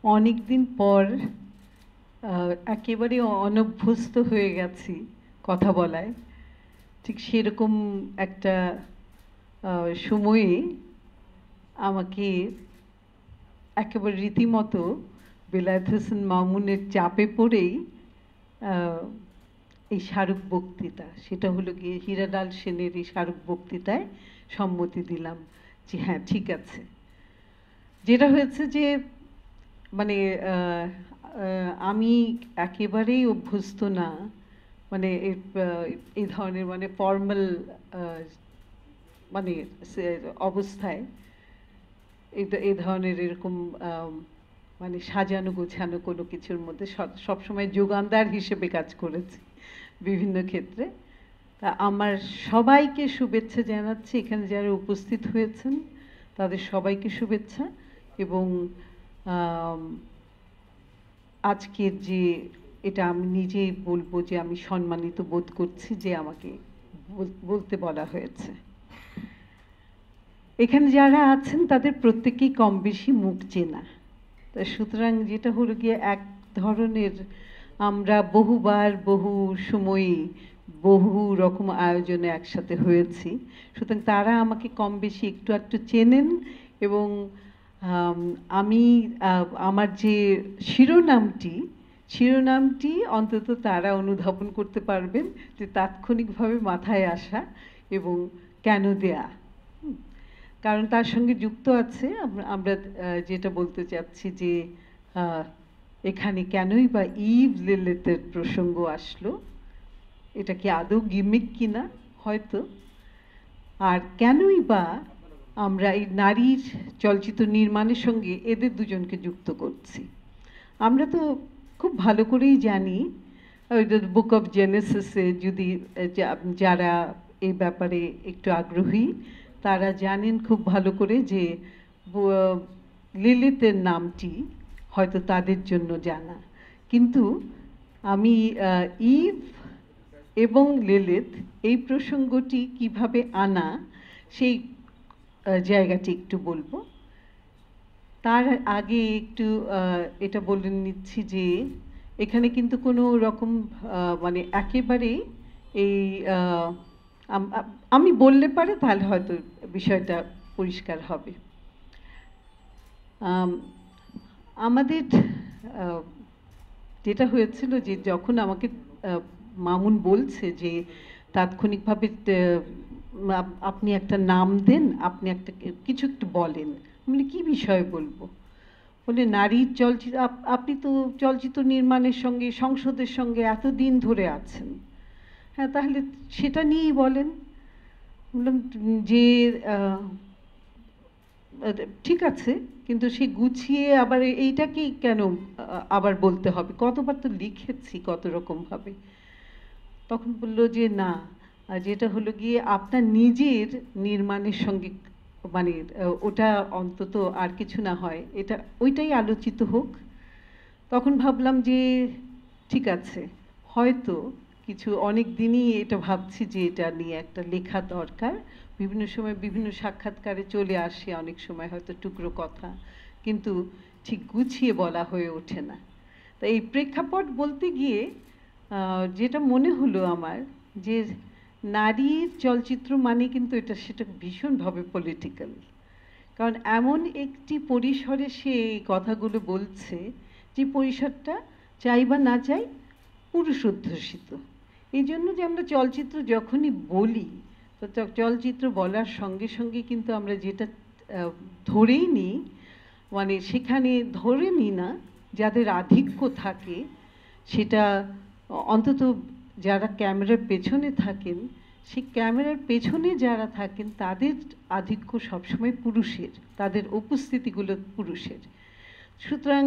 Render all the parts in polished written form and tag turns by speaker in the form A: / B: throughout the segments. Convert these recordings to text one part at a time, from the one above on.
A: অনেকদিন পর একেবারে অনভ্যস্ত হয়ে গেছি কথা বলায়। ঠিক সেরকম একটা সময়ে আমাকে একেবারে রীতিমতো বেলায়েত হোসেন মামুনের চাপে পড়েই আহ, এই স্মারক বক্তৃতা, সেটা হলো গিয়ে হীরালাল সেনের এই স্মারক বক্তৃতায় সম্মতি দিলাম যে হ্যাঁ ঠিক আছে। যেটা হয়েছে যে মানে আমি একেবারেই অভ্যস্ত না মানে এই ধরনের মানে ফর্মাল মানে অবস্থায় এই ধরনের এরকম মানে সাজানো গোছানো কোনো কিছুর মধ্যে সবসময় যোগানদার হিসেবে কাজ করেছি বিভিন্ন ক্ষেত্রে। তা আমার সবাইকে শুভেচ্ছা জানাচ্ছি, এখানে যারা উপস্থিত হয়েছেন তাদের সবাইকে শুভেচ্ছা। এবং আজকের যে এটা আমি নিজেই বলবো যে আমি সম্মানিত বোধ করছি যে আমাকে বলতে বলা হয়েছে। এখানে যারা আছেন তাদের প্রত্যেকেই কম বেশি মুখ চেনা, তা সুতরাং যেটা হলো গিয়ে এক ধরনের আমরা বহুবার বহু সময়ই বহু রকম আয়োজনে একসাথে হয়েছি, সুতরাং তারা আমাকে কম বেশি একটু একটু চেনেন। এবং আমি আমার যে শিরোনামটি অন্তত তারা অনুধাবন করতে পারবেন যে তাৎক্ষণিকভাবে মাথায় আসা এবং কেন দেয়া। কারণ তার সঙ্গে যুক্ত আছে আমরা যেটা বলতে চাচ্ছি যে এখানে কেনই বা ইভ লিলিথের প্রসঙ্গ আসলো, এটা কি আদৌ গিমিক কিনা হয়তো, আর কেনই বা আমরা এই নারীর চলচ্চিত্র নির্মাণের সঙ্গে এদের দুজনকে যুক্ত করছি। আমরা তো খুব ভালো করেই জানি, বুক অফ জেনেসিসে যদি যারা এই ব্যাপারে একটু আগ্রহী তারা জানেন খুব ভালো করে যে লিলিথের নামটি হয়তো তাদের জন্য জানা, কিন্তু আমি ইভ এবং লিলিথ এই প্রসঙ্গটি কিভাবে আনা সেই জায়গাটি একটু বলবো। তার আগে একটু এটা বলে নিচ্ছি যে এখানে কিন্তু কোনো রকম মানে একেবারেই এই আমি বললে পারে তাহলে হয়তো বিষয়টা পরিষ্কার হবে। আমাদের যেটা হয়েছিল যে যখন আমাকে মামুন বলছে যে তাৎক্ষণিকভাবে আপনি একটা নাম দেন, আপনি একটা কিছু একটু বলেন, আমি কি বিষয়ে বলবো, বলে নারীর চলচ্চিত্র, আপনি তো চলচ্চিত্র নির্মাণের সঙ্গে সংসদের সঙ্গে এতদিন ধরে আছেন, হ্যাঁ তাহলে সেটা নিয়েই বলেন। বললাম যে ঠিক আছে, কিন্তু সে গুছিয়ে আবার এইটাকেই কেন আবার বলতে হবে, কতবার তো লিখেছি কত রকমভাবে। তখন বললো যে না, যেটা হলো গিয়ে আপনার নিজের নির্মাণের সঙ্গে মানে ওটা অন্তত আর কিছু না হয়, এটা ওইটাই আলোচিত হোক। তখন ভাবলাম যে ঠিক আছে, হয়তো কিছু অনেক দিনই এটা ভাবছি যে এটা নিয়ে একটা লেখা দরকার। বিভিন্ন সময় বিভিন্ন সাক্ষাৎকারে চলে আসে অনেক সময় হয়তো টুকরো কথা, কিন্তু ঠিক গুছিয়ে বলা হয়ে ওঠে না। তা এই প্রেক্ষাপট বলতে গিয়ে যেটা মনে হলো আমার যে নারীর চলচ্চিত্র মানে কিন্তু এটা সেটা ভীষণভাবে পলিটিক্যাল, কারণ এমন একটি পরিসরে সে কথাগুলো বলছে যে পরিসরটা চাই বা না চাই পুরুষ অধ্যুষিত। এই জন্য যে আমরা চলচ্চিত্র যখনই বলি তো চলচ্চিত্র বলার সঙ্গে সঙ্গে কিন্তু আমরা যেটা ধরেই নিই, মানে সেখানে ধরে নিই না যাদের আধিক্য থাকে, সেটা অন্তত যারা ক্যামেরার পেছনে থাকেন, সেই ক্যামেরার পেছনে যারা থাকেন তাদের আধিক্য সবসময় পুরুষের, তাদের উপস্থিতিগুলো পুরুষের। সুতরাং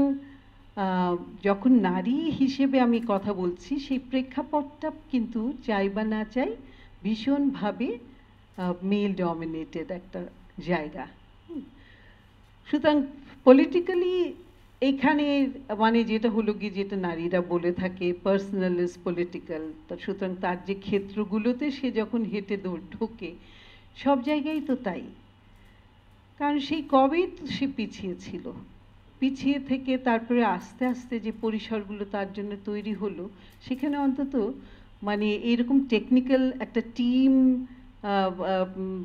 A: যখন নারী হিসেবে আমি কথা বলছি সেই প্রেক্ষাপটটা কিন্তু চাই বা না চাই ভীষণভাবে মেল ডমিনেটেড একটা জায়গা। সুতরাং পলিটিক্যালি এইখানে মানে যেটা হলো গিয়ে যেটা নারীরা বলে থাকে পার্সোনাল ইজ পলিটিক্যাল, সুতরাং তার যে ক্ষেত্রগুলোতে সে যখন হেঁটে ঢোকে সব জায়গায় তো তাই, কারণ সেই কবেই তো সে পিছিয়ে ছিল, পিছিয়ে থেকে তারপরে আস্তে আস্তে যে পরিসরগুলো তার জন্য তৈরি হলো, সেখানে অন্তত মানে এরকম টেকনিক্যাল একটা টিম,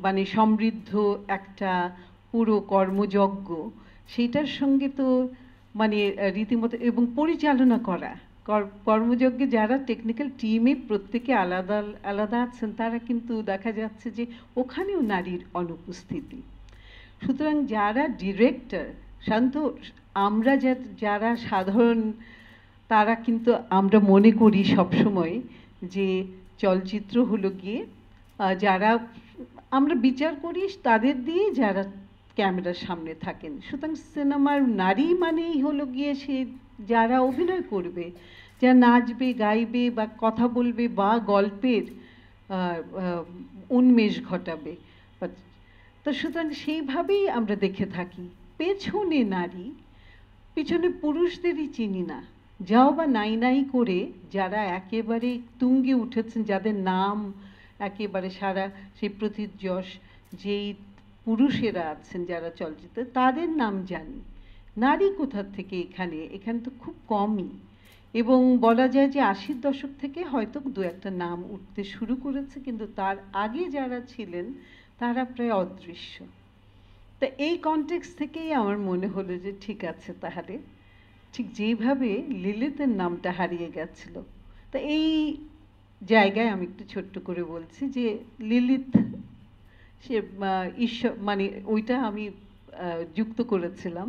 A: মানে সমৃদ্ধ একটা পুরো কর্মযজ্ঞ, সেইটার সঙ্গে তো মানে রীতিমতো এবং পরিচালনা করা কর্মযজ্ঞে যারা টেকনিক্যাল টিমে প্রত্যেকে আলাদা আলাদা আছেন, তারা কিন্তু দেখা যাচ্ছে যে ওখানেও নারীর অনুপস্থিতি। সুতরাং যারা ডিরেক্টর, শান্ত আমরা যারা সাধারণ, তারা কিন্তু আমরা মনে করি সবসময় যে চলচ্চিত্র হলো গিয়ে যারা আমরা বিচার করি তাদের দিয়ে যারা ক্যামেরার সামনে থাকেন। সুতরাং সিনেমার নারী মানেই হলো গিয়ে সে যারা অভিনয় করবে, যা নাচবে, গাইবে বা কথা বলবে বা গল্পের উন্মেষ ঘটাবে। তো সুতরাং সেইভাবেই আমরা দেখে থাকি। পেছনে নারী, পিছনে পুরুষদেরই চিনি না, যাও বা নাই নাই করে যারা একেবারে তুঙ্গে উঠেছেন, যাদের নাম একেবারে সারা সেই প্রথিতযশ, যেই পুরুষেরা আছেন যারা চলচ্চিত্রে, তাদের নাম জানি। নারী কোথা থেকে এখানে তো খুব কমই। এবং বলা যায় যে 80-র দশক থেকে হয়তো দু একটা নাম উঠতে শুরু করেছে, কিন্তু তার আগে যারা ছিলেন তারা প্রায় অদৃশ্য। তা এই কনটেক্সট থেকেই আমার মনে হলো যে ঠিক আছে, তাহলে ঠিক যেভাবে লিলিতের নামটা হারিয়ে গেছিল, তা এই জায়গায় আমি একটু ছোট্ট করে বলছি যে লিলিত সে ঈশ্বর, মানে ওইটা আমি যুক্ত করেছিলাম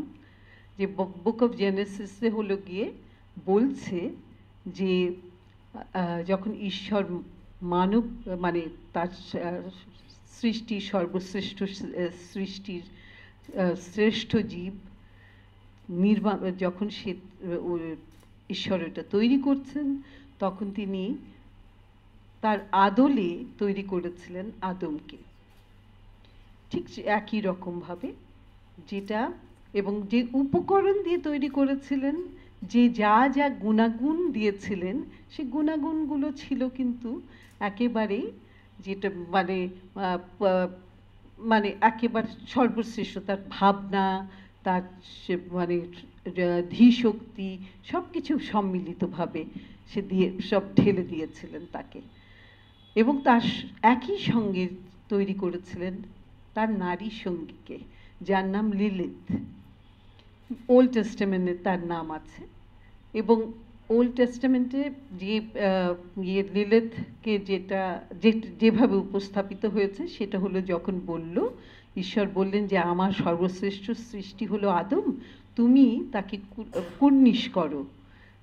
A: যে বুক অফ জেনেসিসে হলো গিয়ে বলছে যে যখন ঈশ্বর মানব মানে তার সৃষ্টি, সর্বশ্রেষ্ঠ সৃষ্টির শ্রেষ্ঠ জীব নির্মাণ, যখন সে ঈশ্বর এটা তৈরি করছেন, তখন তিনি তার আদলে তৈরি করেছিলেন আদমকে। ঠিক একই রকমভাবে যেটা, এবং যে উপকরণ দিয়ে তৈরি করেছিলেন, যে যা যা গুণাগুণ দিয়েছিলেন, সেই গুণাগুণগুলো ছিল কিন্তু একেবারেই যেটা মানে মানে একেবারে সর্বশ্রেষ্ঠ, তার ভাবনা, তার মানে ধীশক্তি, সব কিছু সম্মিলিতভাবে সে দিয়ে সব ঢেলে দিয়েছিলেন তাকে। এবং তার একই সঙ্গে তৈরি করেছিলেন তার নারী সঙ্গীকে, যার নাম লিলিত। ওল্ড টেস্টামেন্টে তার নাম আছে, এবং ওল্ড টেস্টামেন্টে যে লিলিতকে যেভাবে উপস্থাপিত হয়েছে সেটা হলো, যখন ঈশ্বর বললেন যে আমার সর্বশ্রেষ্ঠ সৃষ্টি হলো আদম, তুমি তাকে কুর্নিশ করো,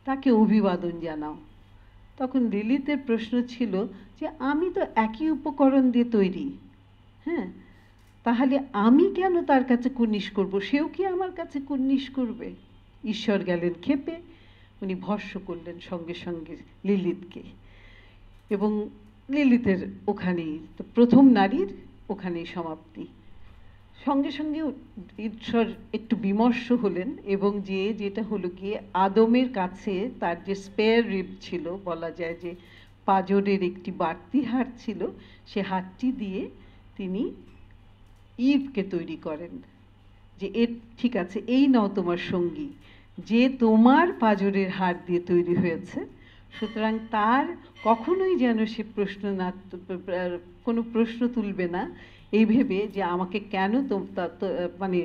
A: তাকে অভিবাদন জানাও। তখন লিলিতের প্রশ্ন ছিল যে আমি তো একই উপকরণ দিয়ে তৈরি, হ্যাঁ, তাহলে আমি কেন তার কাছে কুর্নিশ করব? সেও কি আমার কাছে কুর্নিশ করবে? ঈশ্বর গেলেন ক্ষেপে, উনি ভস্ম করলেন সঙ্গে সঙ্গে লিলিতকে। এবং লিলিতের ওখানেই তো প্রথম নারীর ওখানেই সমাপ্তি। সঙ্গে সঙ্গে ঈশ্বর একটু বিমর্ষ হলেন, এবং যেটা হলো গিয়ে আদমের কাছে তার যে স্পেয়ার রিব ছিল, বলা যায় যে পাঁজরের একটি বাড়তি হাড় ছিল, সে হাড়টি দিয়ে তিনি ইভকে তৈরি করেন, যে ঠিক আছে, এই নাও তোমার সঙ্গী, যে তোমার পাঁজরের হাড় দিয়ে তৈরি হয়েছে। সুতরাং তার কখনোই যেন সে কোনো প্রশ্ন তুলবে না এই ভেবে যে আমাকে কেন মানে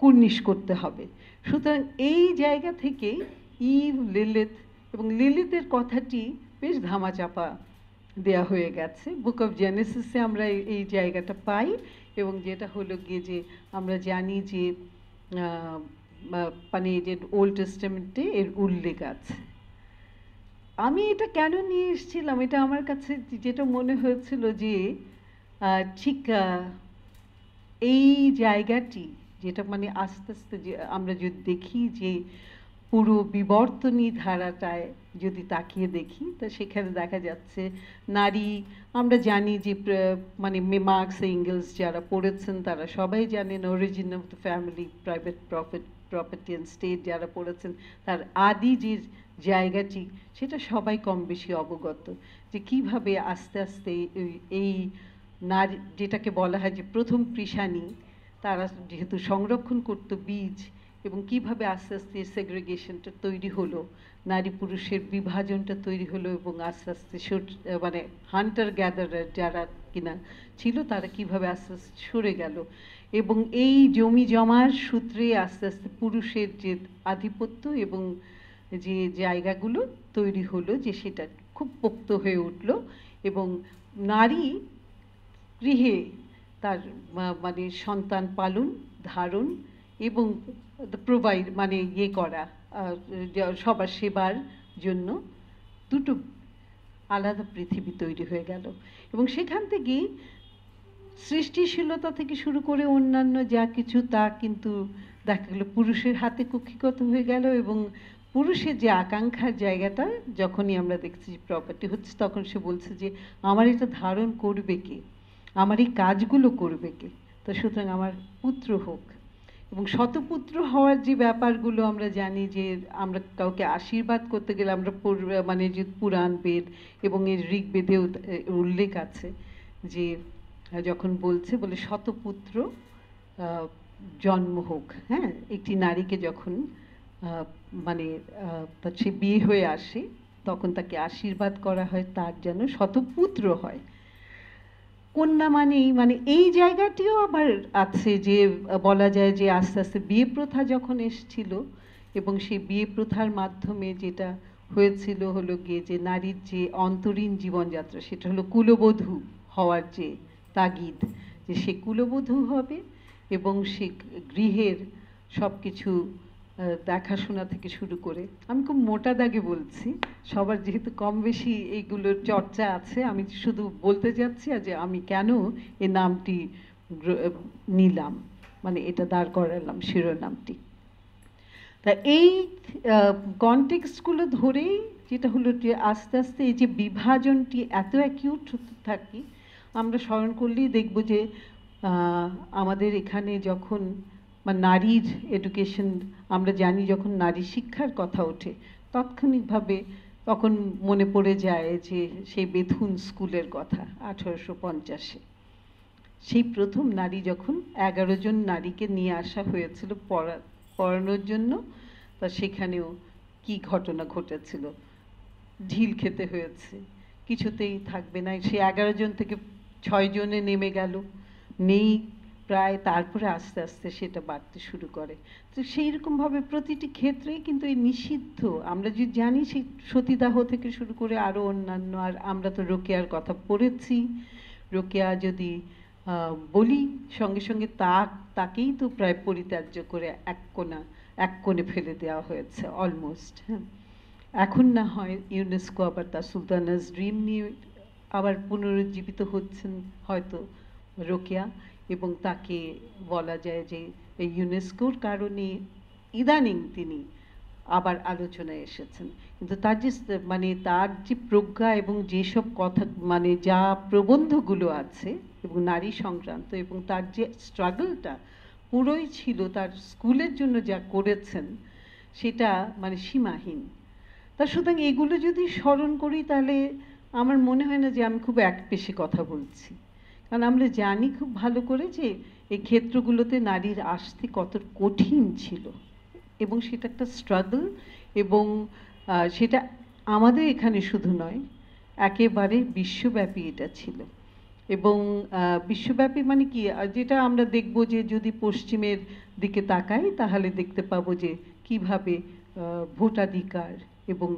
A: কুর্নিশ করতে হবে। সুতরাং এই জায়গা থেকেই ইভ, লিলিত, এবং লিলিতের কথাটি বেশ ধামাচাপা দেয়া হয়ে গেছে। বুক অফ জেনেসিসে আমরা এই জায়গাটা পাই, এবং যেটা হলো গিয়ে যে আমরা জানি যে মানে যে ওল্ড টেস্টামেন্টে এর উল্লেখ আছে। আমি এটা কেন নিয়ে এসেছিলাম, এটা আমার কাছে যেটা মনে হয়েছিল যে ঠিক এই জায়গাটি, যেটা মানে আস্তে আস্তে যে আমরা যদি দেখি যে পুরো বিবর্তনী ধারাটায় যদি তাকিয়ে দেখি, তা সেখানে দেখা যাচ্ছে নারী, আমরা জানি যে মানে মার্কস এঙ্গেলস যারা পড়েছেন তারা সবাই জানেন origin of the family, private property and state যারা পড়েছেন, তার আদি যে জায়গাটি সেটা সবাই কম বেশি অবগত, যে কিভাবে আস্তে আস্তে এই নারী, যেটাকে বলা হয় যে প্রথম কৃষাণী, তারা যেহেতু সংরক্ষণ করতো বীজ, এবং কিভাবে আস্তে আস্তে সেগ্রিগেশনটা তৈরি হলো, নারী পুরুষের বিভাজনটা তৈরি হলো, এবং আস্তে আস্তে মানে হান্টার গ্যাদারার যারা কিনা ছিল তারা কিভাবে আস্তে আস্তে সরে গেল, এবং এই জমি জমার সূত্রে আস্তে আস্তে পুরুষের যে আধিপত্য এবং যে জায়গাগুলো তৈরি হলো, যে সেটা খুব পোক্ত হয়ে উঠলো, এবং নারী গৃহে তার মানে সন্তান পালন, ধারণ এবং প্রোভাইড মানে ইয়ে করা, সবার সেবার জন্য দুটো আলাদা পৃথিবী তৈরি হয়ে গেল। এবং সেখান থেকেই সৃষ্টিশীলতা থেকে শুরু করে অন্যান্য যা কিছু তা কিন্তু দেখা গেল পুরুষের হাতে কক্ষিগত হয়ে গেল, এবং পুরুষের যে আকাঙ্ক্ষার জায়গাটা যখনই আমরা দেখছি যে প্রপার্টি হচ্ছে, তখন সে বলছে যে আমার এটা ধারণ করবে কে, আমার এই কাজগুলো করবে কে, তো সুতরাং আমার পুত্র হোক। এবং শতপুত্র হওয়ার যে ব্যাপারগুলো আমরা জানি, যে আমরা কাউকে আশীর্বাদ করতে গেলে আমরা মানে যে পুরাণ বেদ এবং এর ঋগ্বেদেও উল্লেখ আছে যে যখন বলছে বলে শতপুত্র জন্ম হোক, হ্যাঁ, একটি নারীকে যখন মানে তার সে বিয়ে হয়ে আসে তখন তাকে আশীর্বাদ করা হয় তার যেন শতপুত্র হয়। কন্যা মানেই মানে এই জায়গাটিও আবার আছে যে বলা যায় যে আস্তে আস্তে বিয়ে প্রথা যখন এসছিল, এবং সেই বিয়ে প্রথার মাধ্যমে যেটা হয়েছিল হলো গিয়ে যে নারীর যে অন্তরীণ জীবনযাত্রা, সেটা হলো কুলবধূ হওয়ার যে তাগিদ, যে সে কুলবধূ হবে এবং সে গৃহের সব কিছু দেখাশোনা থেকে শুরু করে, আমি খুব মোটা দাগে বলছি, সবার যেহেতু কম বেশি এইগুলোর চর্চা আছে, আমি শুধু বলতে যাচ্ছি যে আমি কেন এই নামটি নিলাম, মানে এটা দাঁড় করালাম শিরোনামটি। তা এই কনটেক্সটগুলো ধরেই যেটা হলো যে আস্তে আস্তে এই যে বিভাজনটি এত অ্যাকিউট হতে থাকি, আমরা স্মরণ করলেই দেখব যে আমাদের এখানে যখন নারীর এডুকেশন, আমরা জানি যখন নারী শিক্ষার কথা ওঠে তাৎক্ষণিকভাবে তখন মনে পড়ে যায় যে সেই বেথুন স্কুলের কথা 1850-এ। সেই প্রথম নারী যখন 11 জন নারীকে নিয়ে আসা হয়েছিল পড়ানোর জন্য, তা সেখানেও কি ঘটনা ঘটেছিল, ঢিল খেতে হয়েছে, কিছুতেই থাকবে না, সে 11 জন থেকে 6 জনে নেমে গেল, নেই প্রায়, তারপরে আস্তে আস্তে সেটা বাড়তে শুরু করে। তো সেই রকমভাবে প্রতিটি ক্ষেত্রেই কিন্তু এই নিষিদ্ধ, আমরা যে জানি সেই সতীদাহ থেকে শুরু করে আরও অন্যান্য, আর আমরা তো রোকেয়ার কথা পড়েছি, রোকেয়া যদি বলি সঙ্গে সঙ্গে তাকেই তো প্রায় পরিত্যাজ্য করে এক কোণে ফেলে দেওয়া হয়েছে অলমোস্ট। হ্যাঁ, এখন না হয় ইউনেস্কো আবার তার সুলতানাস ড্রিম নিয়ে আবার পুনরুজ্জীবিত হচ্ছেন হয়তো রোকেয়া, এবং তাকে বলা যায় যে এই ইউনেস্কোর কারণে ইদানিং তিনি আবার আলোচনায় এসেছেন। কিন্তু তার যে মানে তার যে প্রজ্ঞা এবং যেসব কথা মানে যা প্রবন্ধগুলো আছে এবং নারী সংক্রান্ত, এবং তার যে স্ট্রাগলটা পুরোই ছিল তার স্কুলের জন্য যা করেছেন, সেটা মানে সীমাহীন। তা সুতরাং এগুলো যদি স্মরণ করি তাহলে আমার মনে হয় না যে আমি খুব একপেশে কথা বলছি, কারণ আমরা জানি খুব ভালো করে যে এই ক্ষেত্রগুলোতে নারীর আসতে কত কঠিন ছিল, এবং সেটা একটা স্ট্রাগল, এবং সেটা আমাদের এখানে শুধু নয়, একেবারে বিশ্বব্যাপী এটা ছিল। এবং বিশ্বব্যাপী মানে কি, যেটা আমরা দেখব যে যদি পশ্চিমের দিকে তাকাই তাহলে দেখতে পাবো যে কিভাবে ভোটাধিকার এবং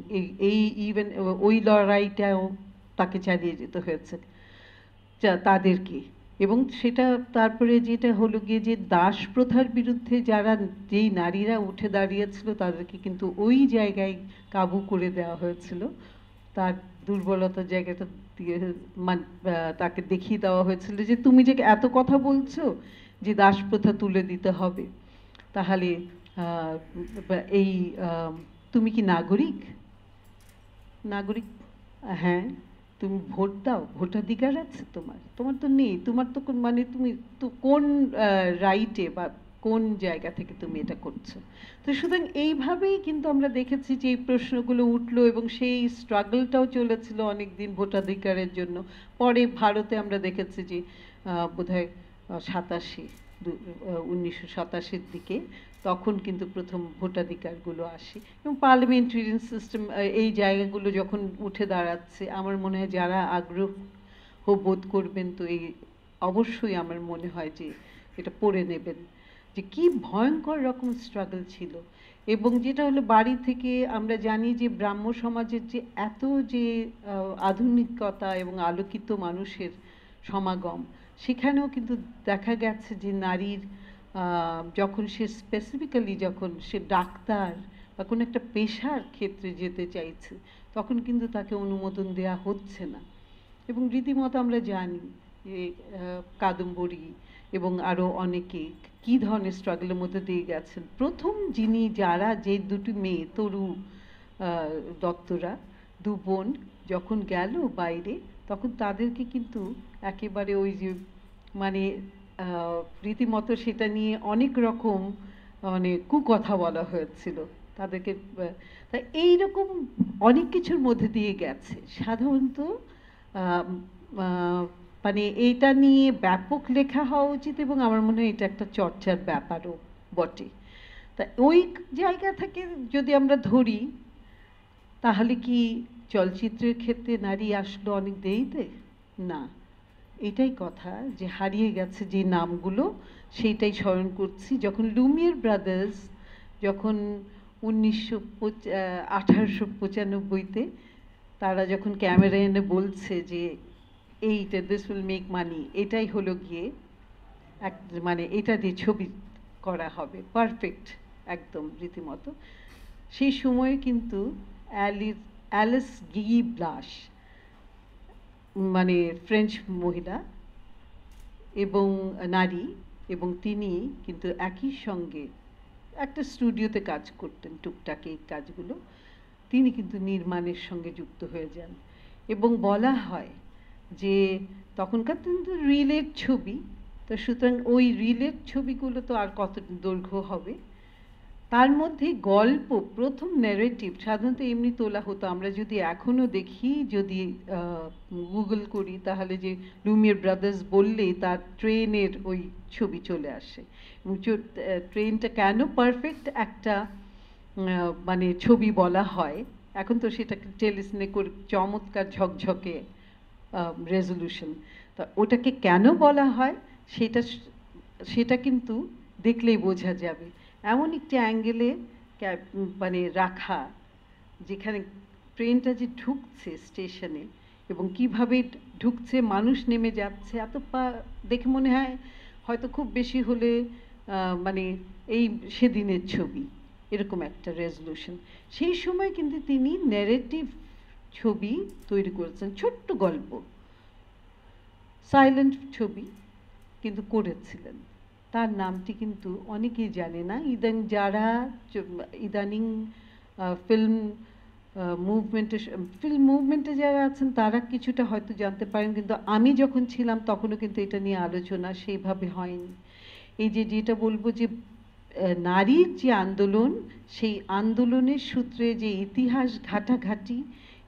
A: এই ইভেন ওই লড়াইটাও তাকে চালিয়ে যেতে হয়েছে তাদেরকে, এবং সেটা তারপরে যেটা হলো গিয়ে যে দাস প্রথার বিরুদ্ধে যেই নারীরা উঠে দাঁড়িয়েছিল তাদেরকে কিন্তু ওই জায়গায় কাবু করে দেওয়া হয়েছিল, তার দুর্বলতার জায়গাটা দিয়ে তাকে দেখিয়ে দেওয়া হয়েছিল যে তুমি যে এত কথা বলছো যে দাস প্রথা তুলে দিতে হবে, তাহলে এই তুমি কি নাগরিক? হ্যাঁ, তুমি ভোট দাও, ভোটাধিকার আছে তোমার তো নেই, তোমার তো মানে তুমি তো কোন রাইটে বা কোন জায়গা থেকে তুমি এটা করছো? তো সুতরাং এইভাবেই কিন্তু আমরা দেখেছি যে এই প্রশ্নগুলো উঠলো, এবং সেই স্ট্রাগলটাও চলেছিল অনেক দিন ভোটাধিকারের জন্য। পরে ভারতে আমরা দেখেছি যে বোধহয় 87 1987-র দিকে, তখন কিন্তু প্রথম ভোটাধিকারগুলো আসে এবং পার্লামেন্টারিয়ান সিস্টেম এই জায়গাগুলো যখন উঠে দাঁড়াচ্ছে, আমার মনে হয় যারা আগ্রহ বোধ করবেন তো এই অবশ্যই আমার মনে হয় যে এটা পড়ে নেবেন যে কি ভয়ঙ্কর রকম স্ট্রাগল ছিল। এবং যেটা হলো বাড়ি থেকে আমরা জানি যে ব্রাহ্ম সমাজের যে এত যে আধুনিকতা এবং আলোকিত মানুষের সমাগম, সেখানেও কিন্তু দেখা গেছে যে নারীর যখন সে স্পেসিফিক্যালি যখন সে ডাক্তার বা কোনো একটা পেশার ক্ষেত্রে যেতে চাইছে, তখন কিন্তু তাকে অনুমোদন দেয়া হচ্ছে না। এবং রীতিমতো আমরা জানি যে কাদম্বরী এবং আরও অনেকে কী ধরনের স্ট্রাগলের মধ্যে দিয়ে গেছেন। প্রথম যিনি যারা যে দুটি মেয়ে তরু দত্তরা দু বোন যখন গেল বাইরে, তখন তাদেরকে কিন্তু একেবারে ওই যে মানে রীতিমতো সেটা নিয়ে অনেক রকম মানে কুকথা বলা হয়েছিল তাদেরকে। তা এইরকম অনেক কিছুর মধ্যে দিয়ে গেছে সাধারণত। মানে এইটা নিয়ে ব্যাপক লেখা হওয়া উচিত এবং আমার মনে হয় এটা একটা চর্চার ব্যাপারও বটে। তা ওই জায়গা থেকে যদি আমরা ধরি, তাহলে কি চলচ্চিত্রের ক্ষেত্রে নারী আসলো অনেক দেরিতে? না, এটাই কথা যে হারিয়ে গেছে যে নামগুলো, সেইটাই স্মরণ করছি। যখন লুমিয়ার ব্রাদার্স যখন 1895-তে তারা যখন ক্যামেরা এনে বলছে যে এইটা দিস উইল মেক মানি, এটাই হলো গিয়ে এক মানে এটা দিয়ে ছবি করা হবে পারফেক্ট একদম রীতিমতো, সেই সময়ে কিন্তু অ্যালিস গি ব্লাশ মানে ফ্রেঞ্চ মহিলা এবং নারী, এবং তিনি কিন্তু একই সঙ্গে একটা স্টুডিওতে কাজ করতেন টুকটাক এই কাজগুলো, তিনি কিন্তু নির্মাণের সঙ্গে যুক্ত হয়ে যান। এবং বলা হয় যে তখনকার কিন্তু রিলের ছবি, তো সুতরাং ওই রিলের ছবিগুলো তো আর কত দৈর্ঘ্য হবে, তার মধ্যে গল্প প্রথম ন্যারেটিভ সাধারণত এমনি তোলা হতো। আমরা যদি এখনও দেখি, যদি গুগল করি, তাহলে যে লুমিয়ার ব্রাদার্স বললেই তার ট্রেনের ওই ছবি চলে আসে। এবং ট্রেনটা কেন পারফেক্ট একটা মানে ছবি বলা হয়, এখন তো সেটাকে টেলিসিনে করে চমৎকার ঝকঝকে রেজলিউশন, তা ওটাকে কেন বলা হয় সেটা কিন্তু দেখলেই বোঝা যাবে। এমন একটি অ্যাঙ্গেলে মানে রাখা, যেখানে ট্রেনটা যে ঢুকছে স্টেশনে এবং কিভাবে ঢুকছে, মানুষ নেমে যাচ্ছে, এত দেখে মনে হয় হয়তো খুব বেশি হলে মানে এই সেদিনের ছবি, এরকম একটা রেজলিউশন। সেই সময় কিন্তু তিনি ন্যারেটিভ ছবি তৈরি করেছেন, ছোট্ট গল্প, সাইলেন্ট ছবি কিন্তু করেছিলেন। তার নামটি কিন্তু অনেকেই জানে না। যারা ইদানিং ফিল্ম মুভমেন্টে যারা আছেন তারা কিছুটা হয়তো জানতে পারেন, কিন্তু আমি যখন ছিলাম তখনও কিন্তু এটা নিয়ে আলোচনা সেইভাবে হয়নি। এই যে যেটা বলবো যে নারীর যে আন্দোলন, সেই আন্দোলনের সূত্রে যে ইতিহাস ঘাটাঘাটি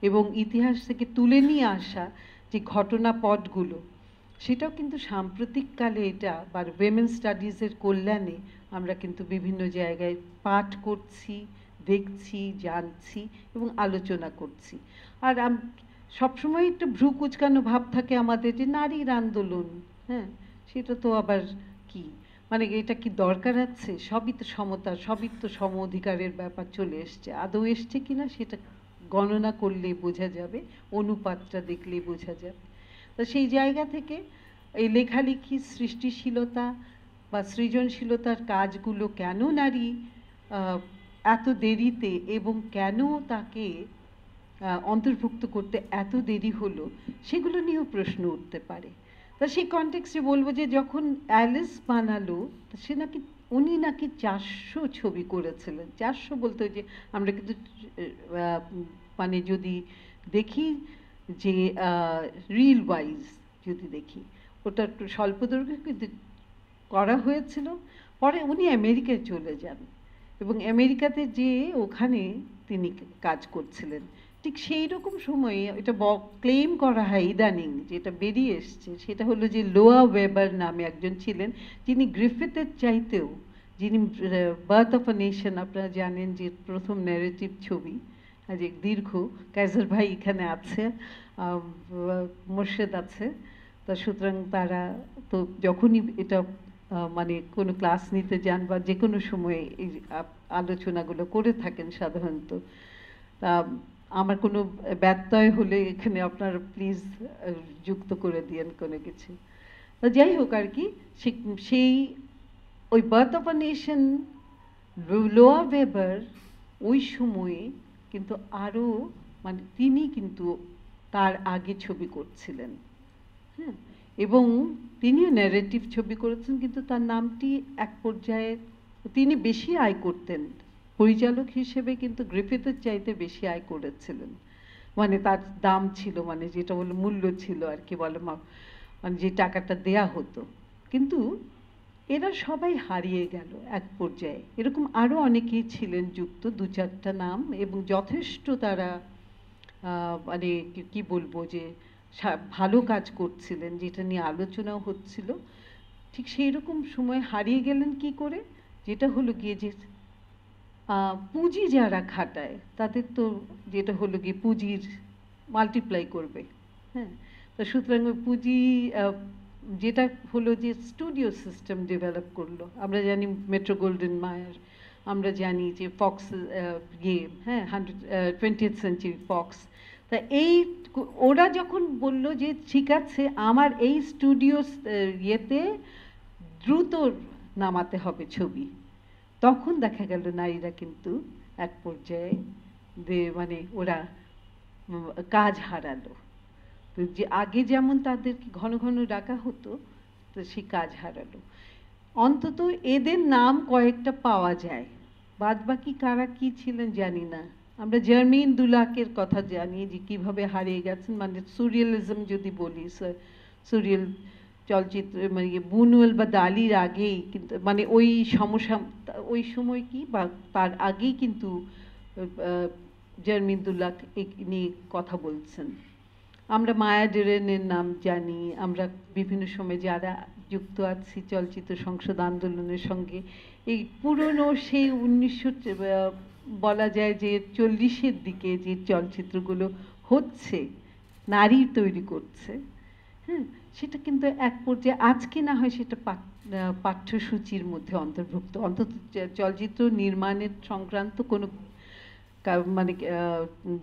A: এবং ইতিহাস থেকে তুলে নিয়ে আসা যে ঘটনাপটগুলো, সেটাও কিন্তু সাম্প্রতিককালে এটা বা উইমেন স্টাডিজের কল্যাণে আমরা কিন্তু বিভিন্ন জায়গায় পাঠ করছি, দেখছি, জানছি এবং আলোচনা করছি। আর সবসময় একটু ভ্রু কুচকানো ভাব থাকে আমাদের যে নারীর আন্দোলন, হ্যাঁ সেটা তো আবার কি, মানে এটা কি দরকার আছে? সবই তো সমতা, সবই তো সম অধিকারের ব্যাপার চলে এসছে। আদৌ এসছে কিনা সেটা গণনা করলেই বোঝা যাবে, অনুপাতটা দেখলেই বোঝা যাবে। তো সেই জায়গা থেকে এই লেখালেখি, সৃষ্টিশীলতা বা সৃজনশীলতার কাজগুলো কেন নারী এত দেরিতে এবং কেন তাকে অন্তর্ভুক্ত করতে এত দেরি হলো, সেগুলো নিয়েও প্রশ্ন উঠতে পারে। তা সেই কনটেক্সটে বলবো যে যখন অ্যালিস বানালো, সে নাকি উনি নাকি 400 ছবি করেছিলেন। 400 বলতে যে আমরা কিন্তু মানে যদি দেখি যে রিল ওয়াইজ যদি দেখি, ওটা একটু স্বল্পদৈর্ঘ্য কিন্তু করা হয়েছিল। পরে উনি আমেরিকায় চলে যান এবং আমেরিকাতে যেয়ে ওখানে তিনি কাজ করছিলেন। ঠিক সেই রকম সময়ে এটা ক্লেম করা হয় ইদানিং, যেটা বেরিয়ে এসছে সেটা হলো যে লোয়া ওয়েবার নামে একজন ছিলেন, যিনি গ্রিফিথের চাইতেও, যিনি বার্থ অফ আ নেশন আপনারা জানেন যে প্রথম ন্যারেটিভ ছবি, যে দীর্ঘ, কাইজার ভাই এখানে আছে, মোর্শেদ আছে, তা সুতরাং তারা তো যখনই এটা মানে কোনো ক্লাস নিতে যান বা যে কোনো সময়ে এই আলোচনাগুলো করে থাকেন সাধারণত, তা আমার কোনো ব্যত্যয় হলে এখানে আপনারা প্লিজ যুক্ত করে দিয়েন কোনো কিছু। তো যাই হোক আর কি, সেই ওই birth of a nation, Lois Weber ওই সময়ে কিন্তু আরও মানে তিনি কিন্তু তার আগে ছবি করছিলেন, হ্যাঁ, এবং তিনিও ন্যারেটিভ ছবি করেছেন, কিন্তু তার নামটি এক পর্যায়ে তিনি বেশি আয় করতেন পরিচালক হিসেবে, কিন্তু গ্রিফিথের চাইতে বেশি আয় করেছিলেন, মানে তার দাম ছিল, মানে যেটা বলে মূল্য ছিল আর কি বলে, মানে যে টাকাটা দেয়া হতো। কিন্তু এরা সবাই হারিয়ে গেল এক পর্যায়ে। এরকম আরও অনেকেই ছিলেন যুক্ত, দু চারটা নাম, এবং যথেষ্ট তারা মানে কি বলবো যে ভালো কাজ করছিলেন, যেটা নিয়ে আলোচনাও হচ্ছিল। ঠিক সেই রকম সময় হারিয়ে গেলেন কি করে, যেটা হলো গিয়ে যে পুঁজি যারা খাটায় তাদের তো যেটা হলো গিয়ে পুঁজির মাল্টিপ্লাই করবে, হ্যাঁ, তো সুতরাং ওই পুঁজি যেটা হলো যে স্টুডিও সিস্টেম ডেভেলপ করলো। আমরা জানি মেট্রো গোল্ডেন মায়ার, আমরা জানি যে ফক্স হ্যাঁ 20th সেঞ্চুরি ফক্স। তা এই ওরা যখন বলল যে ঠিক আছে আমার এই স্টুডিও ইয়েতে দ্রুত নামাতে হবে ছবি, তখন দেখা গেল নারীরা কিন্তু এক পর্যায়ে মানে ওরা কাজ হারালো। তো যে আগে যেমন তাদেরকে ঘন ঘন ডাকা হতো, তো সেই কাজ হারালো। অন্তত এদের নাম কয়েকটা পাওয়া যায়, বাদ বাকি কারা কি ছিলেন জানি না। আমরা জার্মিন দুলাকের কথা জানি যে কিভাবে হারিয়ে গেছেন, মানে সুরিয়ালিজম যদি বলি, সুরিয়াল চলচ্চিত্র মানে বুনুয়েল বা দালির আগেই কিন্তু, মানে ওই ওই সময় কি বা তার আগেই কিন্তু জার্মিন দুলাক নিয়ে কথা বলছেন। আমরা মায়া ডেরেনের নাম জানি, আমরা বিভিন্ন সময় যারা যুক্ত আছি চলচ্চিত্র সংসদ আন্দোলনের সঙ্গে, এই পুরনো সেই 1900 বলা যায় যে 40-এর দিকে যে চলচ্চিত্রগুলো হচ্ছে, নারী তৈরি করছে, হ্যাঁ, সেটা কিন্তু এক পর্যায়ে আজকে না হয় সেটা পাঠ্যসূচির মধ্যে অন্তর্ভুক্ত, অন্তত চলচ্চিত্র নির্মাণের সংক্রান্ত কোনো মানে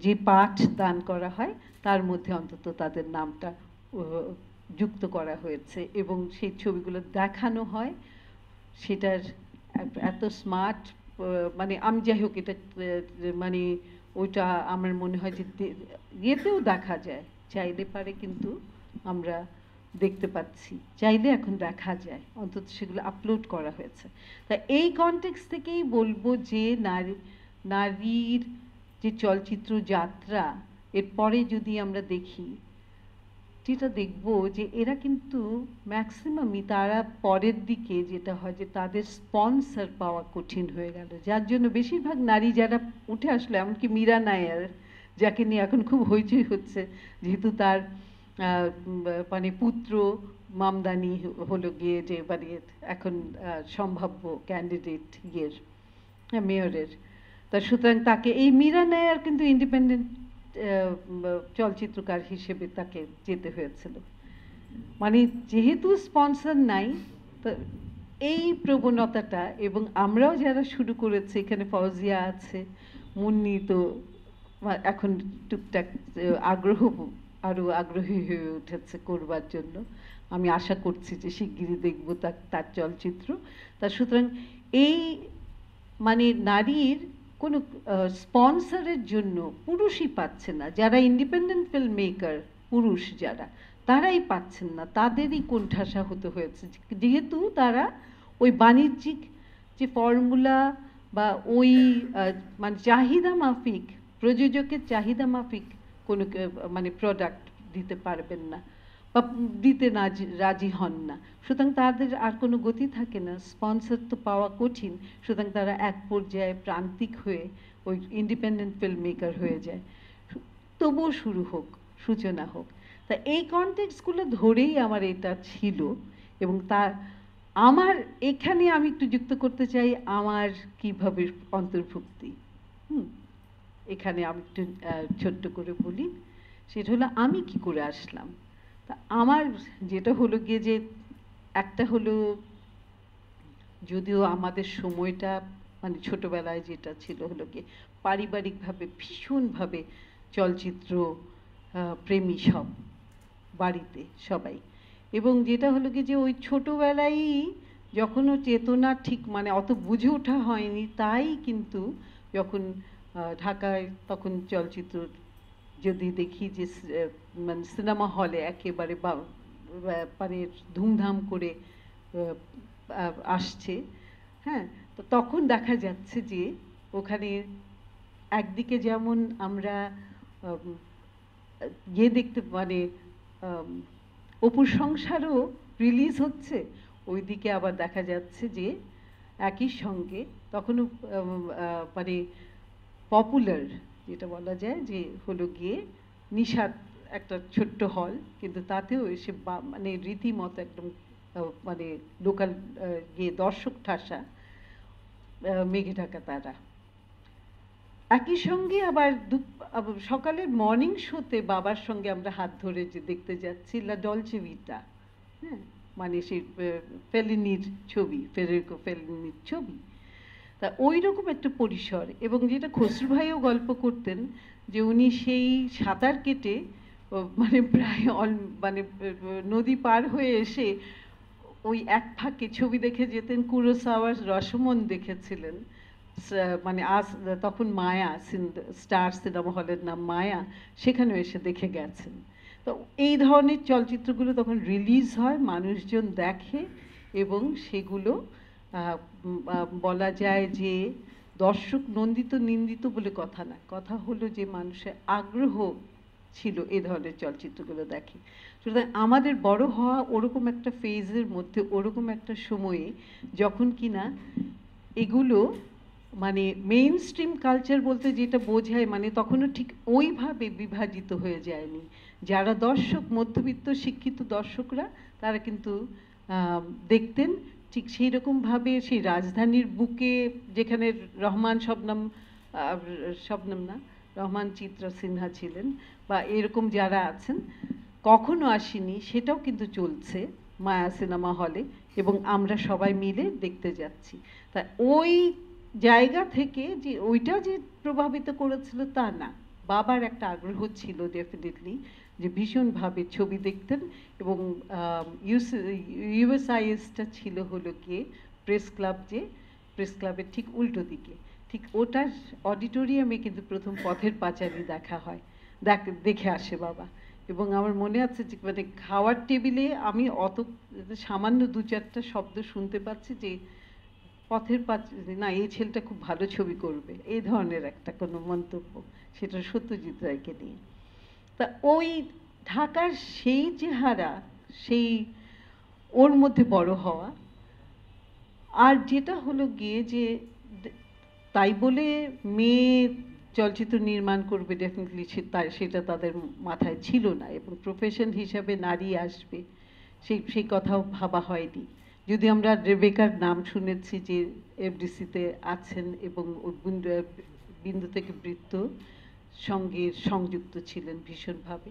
A: যে পাঠ দান করা হয় তার মধ্যে অন্তত তাদের নামটা যুক্ত করা হয়েছে, এবং সেই ছবিগুলো দেখানো হয়। সেটার এত স্মার্ট, মানে আমি যাই হোক এটা মানে ওইটা আমার মনে হয় যে ইয়েতেও দেখা যায়, চাইলে পারে কিন্তু আমরা দেখতে পাচ্ছি, চাইলে এখন দেখা যায়, অন্তত সেগুলো আপলোড করা হয়েছে। তা এই কনটেক্সট থেকেই বলবো যে নারীর যে চলচ্চিত্র যাত্রা, এরপরে যদি আমরা দেখি, যেটা দেখব যে এরা কিন্তু ম্যাক্সিমামই তারা পরের দিকে যেটা হয় যে তাদের স্পন্সর পাওয়া কঠিন হয়ে গেল, যার জন্য বেশিরভাগ নারী যারা উঠে আসলো, এমনকি মীরা নায়ার, যাকে নিয়ে এখন খুব হইচই হচ্ছে, যেহেতু তার মানে পুত্র মামদানি হলো গিয়ে যে মানে এখন সম্ভাব্য ক্যান্ডিডেট মেয়রের, তা সুতরাং তাকে এই মীরা নায়ার কিন্তু ইন্ডিপেন্ডেন্ট চলচ্চিত্রকার হিসেবে তাকে যেতে হয়েছিল, মানে যেহেতু স্পন্সর নাই, তো এই প্রবণতাটা, এবং আমরাও যারা শুরু করেছি, এখানে ফৌজিয়া আছে, মুন্নি তো এখন টুকটাক আরো আগ্রহী হয়ে উঠেছে করবার জন্য। আমি আশা করছি যে শিগগিরই দেখব তার চলচ্চিত্র। তা সুতরাং এই মানে নারীর কোনো স্পন্সরের জন্য পুরুষই পাচ্ছে না, যারা ইন্ডিপেন্ডেন্ট ফিল্ম মেকার পুরুষ যারা, তারাই পাচ্ছেন না, তাদেরই কোণঠাসা হতে হয়েছে, যেহেতু তারা ওই বাণিজ্যিক যে ফর্মুলা বা ওই মানে চাহিদা মাফিক, প্রযোজকের চাহিদা মাফিক কোনো মানে প্রোডাক্ট দিতে পারবেন না বা দিতে না রাজি হন না, সুতরাং তাদের আর কোনো গতি থাকে না, স্পন্সর তো পাওয়া কঠিন, সুতরাং তারা এক পর্যায়ে প্রান্তিক হয়ে ওই ইন্ডিপেন্ডেন্ট ফিল্ম মেকার হয়ে যায়। তবুও শুরু হোক, সূচনা হোক। তা এই কনটেক্সটগুলো ধরেই আমার এটা ছিল। এবং তার আমার এখানে আমি একটু যুক্ত করতে চাই আমার কিভাবে অন্তর্ভুক্তি। এখানে আমি একটু ছোট্ট করে বলি, সেটা হলো আমি কি করে আসলাম। তা আমার যেটা হলো গিয়ে যে একটা হলো, যদিও আমাদের সময়টা মানে ছোটবেলায় যেটা ছিল হলো গিয়ে পারিবারিকভাবে ভীষণভাবে চলচ্চিত্র প্রেমী সব বাড়িতে সবাই। এবং যেটা হলো কি যে ওই ছোটবেলায় যখনও চেতনা ঠিক মানে অত বুঝে ওঠা হয়নি, তাই কিন্তু যখন ঢাকায় তখন চলচ্চিত্র যদি দেখি যে মানে সিনেমা হলে একেবারে মানে ধুমধাম করে আসছে, হ্যাঁ, তো তখন দেখা যাচ্ছে যে ওখানে একদিকে যেমন আমরা ইয়ে দেখতে মানে অপুর সংসারও রিলিজ হচ্ছে, ওইদিকে আবার দেখা যাচ্ছে যে একই সঙ্গে তখনও মানে পপুলার যেটা বলা যায় যে হলো গিয়ে নিশাত একটা ছোট্ট হল, কিন্তু তাতেও এসে মানে রীতিমতো একদম মানে লোকাল গিয়ে দর্শক ঠাসা মেঘে ঢাকা তারা। একই সঙ্গে আবার সকালের মর্নিং শোতে বাবার সঙ্গে আমরা হাত ধরে যে দেখতে যাচ্ছি লা ডলচে ভিটা, হ্যাঁ, মানে সেই ফেলিনির ছবি, ফেডেরিকো ফেলিনির ছবি। তা ওই রকম একটা পরিসর। এবং যেটা খসরু ভাইও গল্প করতেন যে উনি সেই সাঁতার কেটে মানে প্রায় মানে নদী পার হয়ে এসে ওই এক ফাঁকে ছবি দেখে যেতেন। কুরোসাওয়ার রসমন দেখেছিলেন, মানে আজ তখন মায়া স্টার সিনেমা হলের নাম মায়া, সেখানেও এসে দেখে গেছেন। তো এই ধরনের চলচ্চিত্রগুলো তখন রিলিজ হয়, মানুষজন দেখে, এবং সেগুলো বলা যায় যে দর্শক নন্দিত নিন্দিত বলে কথা না, কথা হলো যে মানুষের আগ্রহ ছিল এ ধরনের চলচ্চিত্রগুলো দেখে। সুতরাং আমাদের বড় হওয়া ওরকম একটা ফেজের মধ্যে, ওরকম একটা সময়ে যখন কিনা এগুলো মানে মেইন স্ট্রিম কালচার বলতে যেটা বোঝায়, মানে তখনও ঠিক ওইভাবে বিভাজিত হয়ে যায়নি। যারা দর্শক, মধ্যবিত্ত শিক্ষিত দর্শকরা, তারা কিন্তু দেখতেন ঠিক সেই রকমভাবে। সেই রাজধানীর বুকে যেখানে রহমান শবনম, শবনম না, রহমান চিত্রা সিনহা ছিলেন, বা এরকম যারা আছেন, কখনো আসেনি, সেটাও কিন্তু চলছে মায়া সিনেমা হলে, এবং আমরা সবাই মিলে দেখতে যাচ্ছি। তা ওই জায়গা থেকে যে ওইটা যে প্রভাবিত করেছিল তা না, বাবার একটা আগ্রহ ছিল ডেফিনেটলি, যে ভীষণভাবে ছবি দেখতেন। এবং ইউএসআইএসটা ছিল হলো গিয়ে প্রেস ক্লাব, যে প্রেস ক্লাবের ঠিক উল্টো দিকে, ঠিক ওটার অডিটোরিয়ামে কিন্তু প্রথম পথের পাঁচালী দেখা হয়, দেখে আসে বাবা। এবং আমার মনে আছে যে মানে খাওয়ার টেবিলে আমি অত সামান্য দু চারটা শব্দ শুনতে পাচ্ছি যে পথের পাঁচালী না, এই ছেলেটা খুব ভালো ছবি করবে, এই ধরনের একটা কোনো মন্তব্য, সেটা সত্যজিৎ রায়কে নিয়ে। তা ওই ঢাকার সেই চেহারা, সেই ওর মধ্যে বড় হওয়া, আর যেটা হলো গিয়ে যে তাই বলে মেয়ে চলচ্চিত্র নির্মাণ করবে ডেফিনেটলি সেটা তাদের মাথায় ছিল না, এবং প্রফেশন হিসাবে নারী আসবে সেই কথাও ভাবা হয়নি। যদি আমরা রেবেকার নাম শুনেছি যে এফডিসিতে আছেন, এবং বিন্দু থেকে বৃত্ত সঙ্গে সংযুক্ত ছিলেন ভীষণভাবে,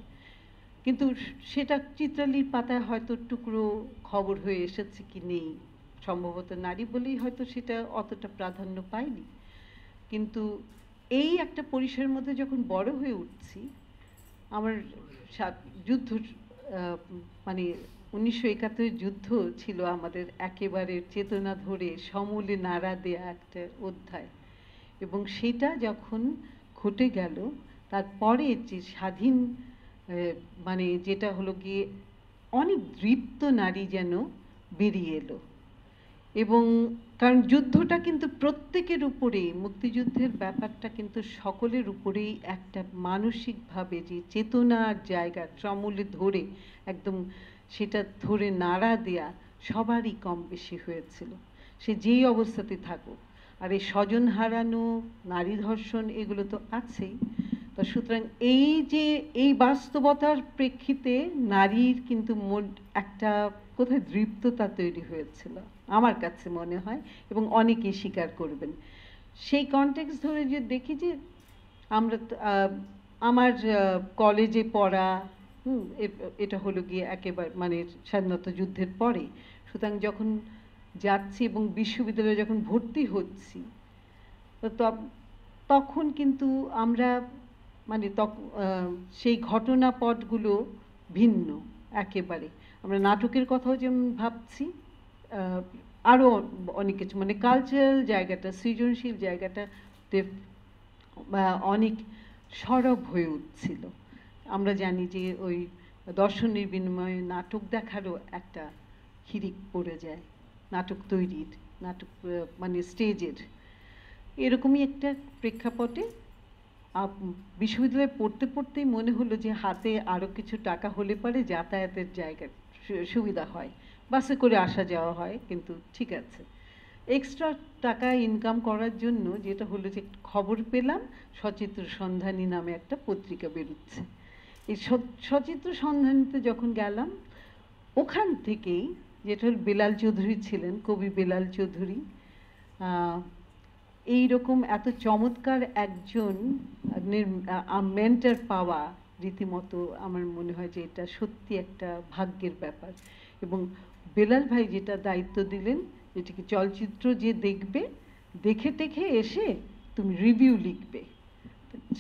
A: কিন্তু সেটা চিত্রালীর পাতায় হয়তো টুকরো খবর হয়ে এসেছে কি নেই, সম্ভবত নারী বলেই হয়তো সেটা অতটা প্রাধান্য পায়নি। কিন্তু এই একটা পরিসরের মধ্যে যখন বড় হয়ে উঠছি, আমার যুদ্ধ মানে 1971 যুদ্ধ ছিল আমাদের একেবারে চেতনা ধরে সমূলে নাড়া দেয়া একটা অধ্যায়। এবং সেটা যখন ঘটে গেল, তারপরে যে স্বাধীন মানে যেটা হলো গিয়ে অনেক দৃপ্ত নারী যেন বেরিয়ে এলো। এবং কারণ যুদ্ধটা কিন্তু প্রত্যেকের উপরেই, মুক্তিযুদ্ধের ব্যাপারটা কিন্তু সকলের উপরেই একটা মানসিকভাবে যে চেতনার জায়গা সমূলে ধরে একদম সেটা ধরে নাড়া দেয়া সবারই কম বেশি হয়েছিল, সে যেই অবস্থাতে থাকুক। আর এই স্বজন হারানো, নারী ধর্ষণ, এগুলো তো আছেই। তো সুতরাং এই যে এই বাস্তবতার প্রেক্ষিতে নারীর কিন্তু একটা কোথায় দৃপ্ততা তৈরি হয়েছিল আমার কাছে মনে হয়, এবং অনেকেই স্বীকার করবেন। সেই কনটেক্সট ধরে যে দেখি যে আমরা আমার কলেজে পড়া, এটা হলো গিয়ে একেবারে মানে স্বাধীনতা যুদ্ধের পরে। সুতরাং যখন যাচ্ছি এবং বিশ্ববিদ্যালয়ে যখন ভর্তি হচ্ছি, তো তখন কিন্তু আমরা মানে সেই ঘটনাপটগুলো ভিন্ন একেবারে। আমরা নাটকের কথাও যেমন ভাবছি, আরও অনেক কিছু মানে কালচারাল জায়গাটা, সৃজনশীল জায়গাটাতে অনেক সরব হয়ে উঠছিল। আমরা জানি যে ওই দর্শনের বিনিময়ে নাটক দেখারও একটা হিড়িক পড়ে যায়, নাটক তৈরির, নাটক মানে স্টেজের। এরকমই একটা প্রেক্ষাপটে বিশ্ববিদ্যালয়ে পড়তে পড়তেই মনে হলো যে হাতে আরও কিছু টাকা হলে পরে যাতায়াতের জায়গা সুবিধা হয়, বাসে করে আসা যাওয়া হয়, কিন্তু ঠিক আছে। এক্সট্রা টাকা ইনকাম করার জন্য যেটা হলো যে খবর পেলাম সচিত্র সন্ধানী নামে একটা পত্রিকা বেরোচ্ছে। এই সচিত্র সন্ধানীতে যখন গেলাম, ওখান থেকেই, যেটা হল বেলাল চৌধুরী ছিলেন, কবি বেলাল চৌধুরী, এইরকম এত চমৎকার একজন মেন্টর পাওয়া রীতিমতো আমার মনে হয় যে এটা সত্যি একটা ভাগ্যের ব্যাপার। এবং বেলাল ভাই যেটা দায়িত্ব দিলেন, যেটিকে চলচ্চিত্র যে দেখবে, দেখে টেখে এসে তুমি রিভিউ লিখবে,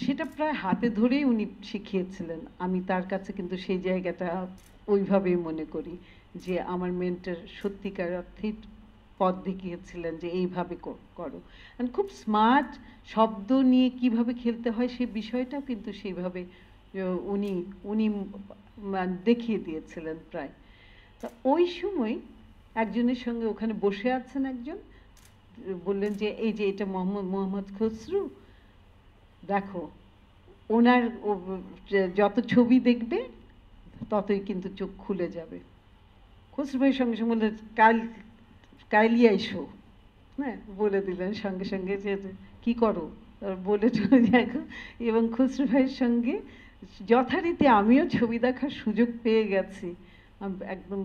A: সেটা প্রায় হাতে ধরেই উনি শিখিয়েছিলেন। আমি তার কাছে কিন্তু সেই জায়গাটা ওইভাবেই মনে করি যে আমার মেন্টর সত্যিকার অর্থে পথ দেখিয়েছিলেন যে এইভাবে করো। খুব স্মার্ট শব্দ নিয়ে কিভাবে খেলতে হয় সে বিষয়টাও কিন্তু সেইভাবে উনি উনি দেখিয়ে দিয়েছিলেন প্রায়। তা ওই সময় একজনের সঙ্গে ওখানে বসে আছেন একজন, বললেন যে এই যে এটা মোহাম্মদ খসরু, দেখো ওনার যত ছবি দেখবে ততই কিন্তু চোখ খুলে যাবে। খসরু ভাইয়ের সঙ্গে সঙ্গে বললেন কাইলি আইসো, হ্যাঁ বলে দিলেন সঙ্গে সঙ্গে যে কি করো বলে চলে যাই। এবং খসরু ভাইয়ের সঙ্গে যথারীতি আমিও ছবি দেখার সুযোগ পেয়ে গেছি, একদম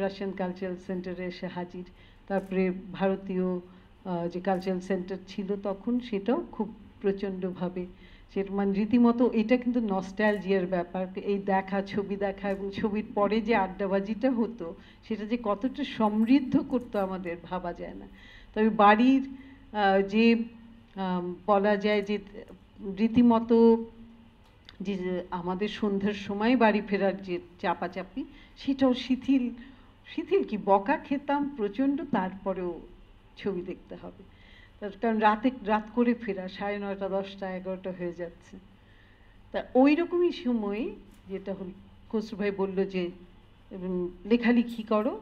A: রাশিয়ান কালচারাল সেন্টারে এসে হাজির। তারপরে ভারতীয় যে কালচারাল সেন্টার ছিল তখন, সেটাও খুব প্রচণ্ডভাবে, সেটা মানে রীতিমতো এটা কিন্তু নস্টালজিয়ার ব্যাপার। এই দেখা, ছবি দেখা এবং ছবির পরে যে আড্ডাবাজিটা হতো, সেটা যে কতটা সমৃদ্ধ করতো আমাদের ভাবা যায় না। তবে বাড়ির যে বলা যায় যে রীতিমতো যে আমাদের সন্ধ্যার সময় বাড়ি ফেরার যে চাপাচাপি, সেটাও শিথিল কি বকা খেতাম প্রচণ্ড, তারপরেও ছবি দেখতে হবে। তার কারণ রাত করে ফেরা, 9:30, 10টা, 11টা হয়ে যাচ্ছে। তা ওই রকমই সময় যেটা হল, খসরু ভাই বললো যে লেখালেখি করো,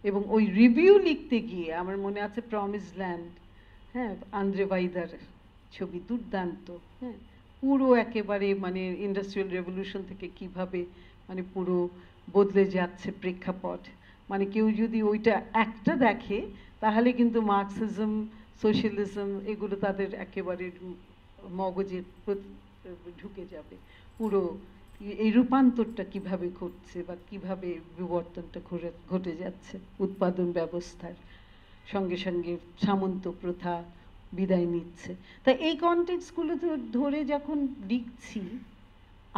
A: এবং ওই রিভিউ লিখতে গিয়ে আমার মনে আছে প্রমিস ল্যান্ড, হ্যাঁ আন্দ্রে ভাইদার ছবি, দুর্দান্ত, হ্যাঁ পুরো একেবারে মানে ইন্ডাস্ট্রিয়াল রেভলিউশন থেকে কিভাবে মানে পুরো বদলে যাচ্ছে প্রেক্ষাপট। মানে কেউ যদি ওইটা একটা দেখে তাহলে কিন্তু মার্কসিজম, সোশ্যালিজম এগুলো তাদের একেবারে মগজে ঢুকে যাবে। পুরো এই রূপান্তরটা কিভাবে ঘটছে বা কিভাবে বিবর্তনটা ঘটে যাচ্ছে উৎপাদন ব্যবস্থার সঙ্গে সঙ্গে সামন্ত প্রথা বিদায় নিচ্ছে। তাই এই কনটেক্সটগুলো ধরে যখন লিখছি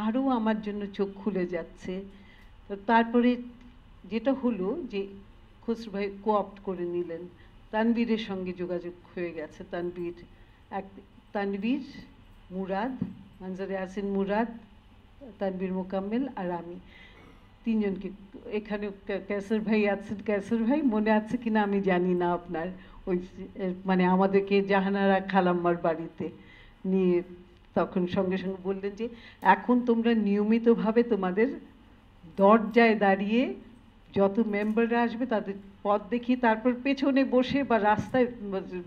A: আরও আমার জন্য চোখ খুলে যাচ্ছে। তো তারপরে যেটা হলো যে খসরু ভাই কোঅপ্ট করে নিলেন, তানবীরের সঙ্গে যোগাযোগ হয়ে গেছে। তানবীর, মুরাদ, মানজারে হাসিন মুরাদ, তানবীর মোকাম্মেল আর আমি, তিনজনকে এখানে ক্যাসার ভাই আছেন। ক্যাসার ভাই মনে আছে কিনা আমি জানি না আপনার, ওই মানে আমাদেরকে জাহানারা খালাম্মার বাড়িতে নিয়ে তখন সঙ্গে সঙ্গে বললেন যে এখন তোমরা নিয়মিতভাবে তোমাদের দরজায় দাঁড়িয়ে যত মেম্বাররা আসবে তাদের পথ দেখিয়ে তারপর পেছনে বসে বা রাস্তায়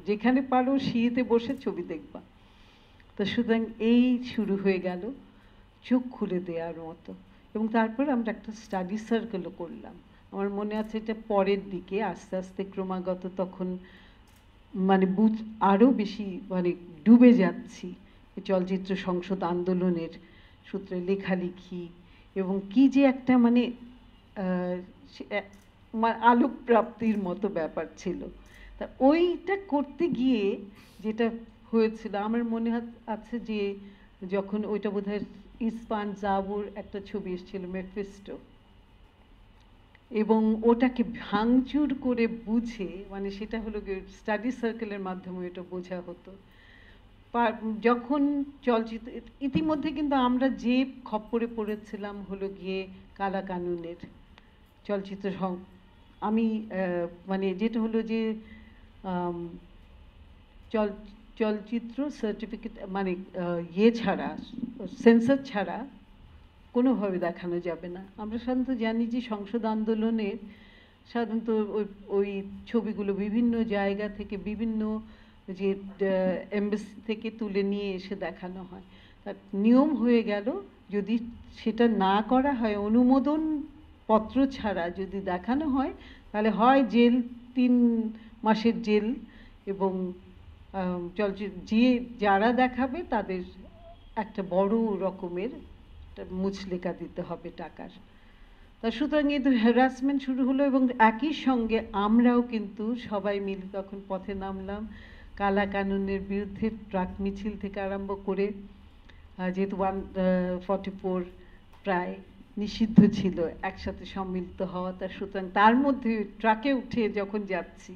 A: যেখানে পারো সিঁড়িতে বসে ছবি দেখবা। তো সুতরাং এই শুরু হয়ে গেল চোখ খুলে দেওয়ার মতো। এবং তারপর আমরা একটা স্টাডি সার্কেলও করলাম। আমার মনে আছে এটা পরের দিকে আস্তে আস্তে ক্রমাগত তখন মানে আরও বেশি মানে ডুবে যাচ্ছি চলচ্চিত্র সংসদ আন্দোলনের সূত্রে লেখালেখি এবং কি যে একটা মানে আলোক প্রাপ্তির মতো ব্যাপার ছিল। তা ওইটা করতে গিয়ে যেটা হয়েছিল আমার মনে আছে যে যখন ওইটা বোধহয় ইস্পান জাবুর একটা ছবি এসেছিল মেফিস্টো, এবং ওটাকে ভাঙচুর করে বুঝে মানে সেটা হলো স্টাডি সার্কেলের মাধ্যমে এটা বোঝা হতো। যখন চলচ্চিত্র ইতিমধ্যে কিন্তু আমরা যে খপ্পরে পড়েছিলাম হলো গিয়ে কালা কানুনের চলচ্চিত্র আমি মানে যেটা হলো যে চলচ্চিত্র সার্টিফিকেট মানে ইয়ে ছাড়া, সেন্সর ছাড়া কোনোভাবে দেখানো যাবে না। আমরা সাধারণত জানি যে সংসদ আন্দোলনে সাধারণত ওই ছবিগুলো বিভিন্ন জায়গা থেকে বিভিন্ন যে এমবেসি থেকে তুলে নিয়ে এসে দেখানো হয়। তার নিয়ম হয়ে গেল যদি সেটা না করা হয়, অনুমোদন পত্র ছাড়া যদি দেখানো হয় তাহলে হয় জেল, 3 মাসের জেল, এবং যারা দেখাবে তাদের একটা বড় রকমের মুচলেকা দিতে হবে টাকার। তা সুতরাং এই হ্যারাসমেন্ট শুরু হলো এবং একই সঙ্গে আমরাও কিন্তু সবাই মিলে তখন পথে নামলাম কালা কানুনের বিরুদ্ধে। ট্রাক মিছিল থেকে আরম্ভ করে যেহেতু 144 প্রায় নিষিদ্ধ ছিল একসাথে সম্মিলিত হওয়া, তা সুতরাং তার মধ্যে ট্রাকে উঠে যখন যাচ্ছি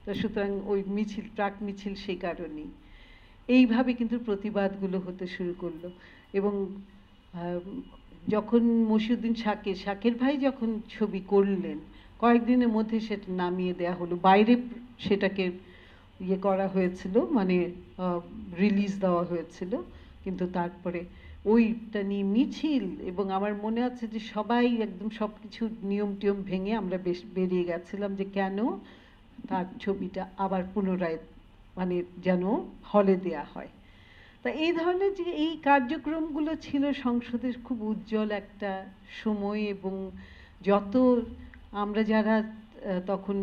A: তো সুতরাং ওই মিছিল, ট্রাক মিছিল সেই কারণেই। এইভাবে কিন্তু প্রতিবাদগুলো হতে শুরু করলো। এবং যখন মহিউদ্দিন শাকের ভাই যখন ছবি করলেন কয়েকদিনের মধ্যে সেটা নামিয়ে দেয়া হলো, বাইরে সেটাকে ইয়ে করা হয়েছিল, মানে রিলিজ দেওয়া হয়েছিল, কিন্তু তারপরে ওইটা নিয়ে মিছিল, এবং আমার মনে আছে যে সবাই একদম সব কিছু নিয়ম টিয়ম ভেঙে আমরা বেরিয়ে গেছিলাম যে কেন তার ছবিটা আবার পুনরায় মানে যেন হলে দেয়া হয়। তা এই ধরনের যে এই কার্যক্রমগুলো ছিল সংসদের খুব উজ্জ্বল একটা সময়। এবং যত আমরা যারা তখন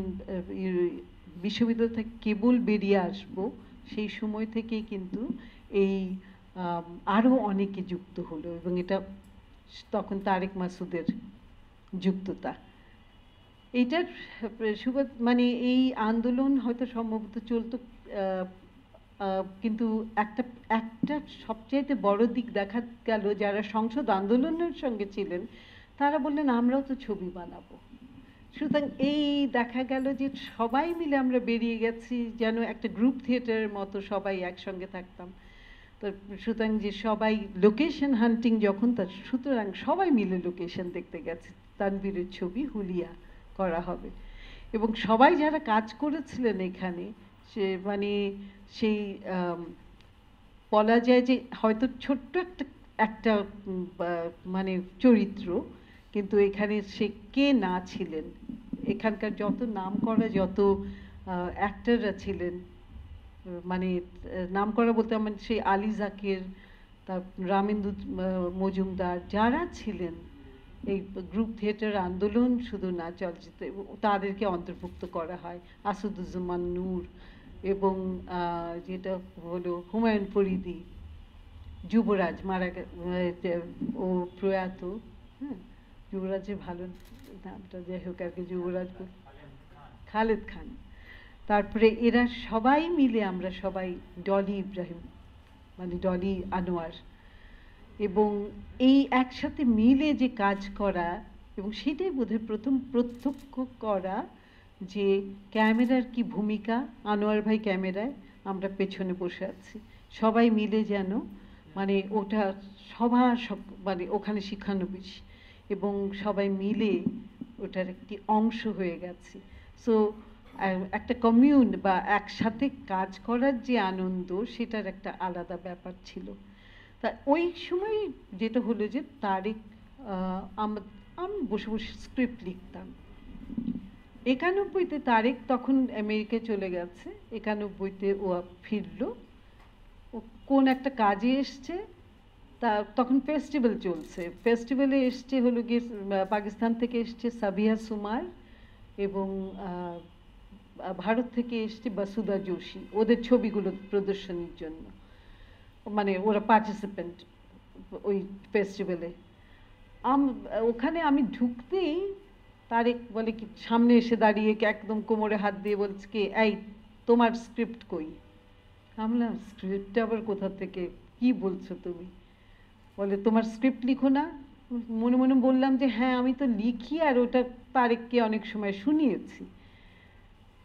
A: বিশ্ববিদ্যালয় থেকে কেবল বেরিয়ে আসবো সেই সময় থেকেই কিন্তু এই আরও অনেকে যুক্ত হলো, এবং এটা তখন তারেক মাসুদের যুক্ততা। এইটার মানে এই আন্দোলন হয়তো সম্ভবত চলতো, কিন্তু একটা সবচাইতে বড় দিক দেখা গেল যারা সংসদ আন্দোলনের সঙ্গে ছিলেন তারা বললেন আমরাও তো ছবি বানাবো। সুতরাং এই দেখা গেল যে সবাই মিলে আমরা বেরিয়ে গেছি যেন একটা গ্রুপ থিয়েটারের মতো সবাই একসঙ্গে থাকতাম। তো সুতরাং যে সবাই লোকেশন হান্টিং যখন, তার সুতরাং সবাই মিলে লোকেশন দেখতে গেছে তানভীরের ছবি হুলিয়া করা হবে। এবং সবাই যারা কাজ করেছিলেন এখানে সে মানে সেই বলা যায় যে হয়তো ছোট্ট একটা মানে চরিত্র, কিন্তু এখানে সে কে না ছিলেন, এখানকার যত নামকরা যত অ্যাক্টররা ছিলেন, মানে নামকরা বলতে আমার সেই আলী জাকের, তার রামেন্দু মজুমদার যারা ছিলেন এই গ্রুপ থিয়েটার আন্দোলন শুধু না চলচ্চিত্রে তাদেরকে অন্তর্ভুক্ত করা হয়। আসাদুজ্জামান নূর এবং যেটা হলো হুমায়ুন ফরিদি, যুবরাজ মারা ও প্রয়াত, হ্যাঁ যুবরাজের ভালো নামটা যাই হোক আর কি, যুবরাজ খালেদ খান। তারপরে এরা সবাই মিলে আমরা সবাই ডলি ইব্রাহিম মানে ডলি আনোয়ার, এবং এই একসাথে মিলে যে কাজ করা, এবং সেটাই বোধহয় প্রথম প্রত্যক্ষ করা যে ক্যামেরার কি ভূমিকা। আনোয়ার ভাই ক্যামেরায়, আমরা পেছনে বসে আছি, সবাই মিলে যেন মানে ওটা সবার মানে ওখানে শিক্ষানবিশ এবং সবাই মিলে ওটার একটি অংশ হয়ে গেছে। সো একটা কমিউন বা একসাথে কাজ করার যে আনন্দ সেটার একটা আলাদা ব্যাপার ছিল। তা ওই সময় যেটা হলো যে তারেক, আমি বসে বসে স্ক্রিপ্ট লিখতাম। 91-তে তারেক তখন আমেরিকায় চলে গেছে, 91-তে ও ফিরলো, ও কোন একটা কাজে এসছে, তা তখন ফেস্টিভ্যাল চলছে, ফেস্টিভ্যালে এসছে হলো গিয়ে পাকিস্তান থেকে এসছে সাবিয়া সুমার, এবং ভারত থেকে এসছে বাসুদা যোশী ওদের ছবিগুলো প্রদর্শনীর জন্য। মানে ওরা পার্টিসিপেন্ট ওই ফেস্টিভ্যালে। ওখানে আমি ঢুকতেই তারেক বলে কি, সামনে এসে দাঁড়িয়ে একদম কোমরে হাত দিয়ে বলছে কি, এই তোমার স্ক্রিপ্ট কই? আমি বললাম স্ক্রিপ্ট আবার কোথা থেকে, কি বলছো তুমি? বলে তোমার স্ক্রিপ্ট লিখো না? মনে মনে বললাম যে হ্যাঁ আমি তো লিখি, আর ওটা তারেককে অনেক সময় শুনিয়েছি।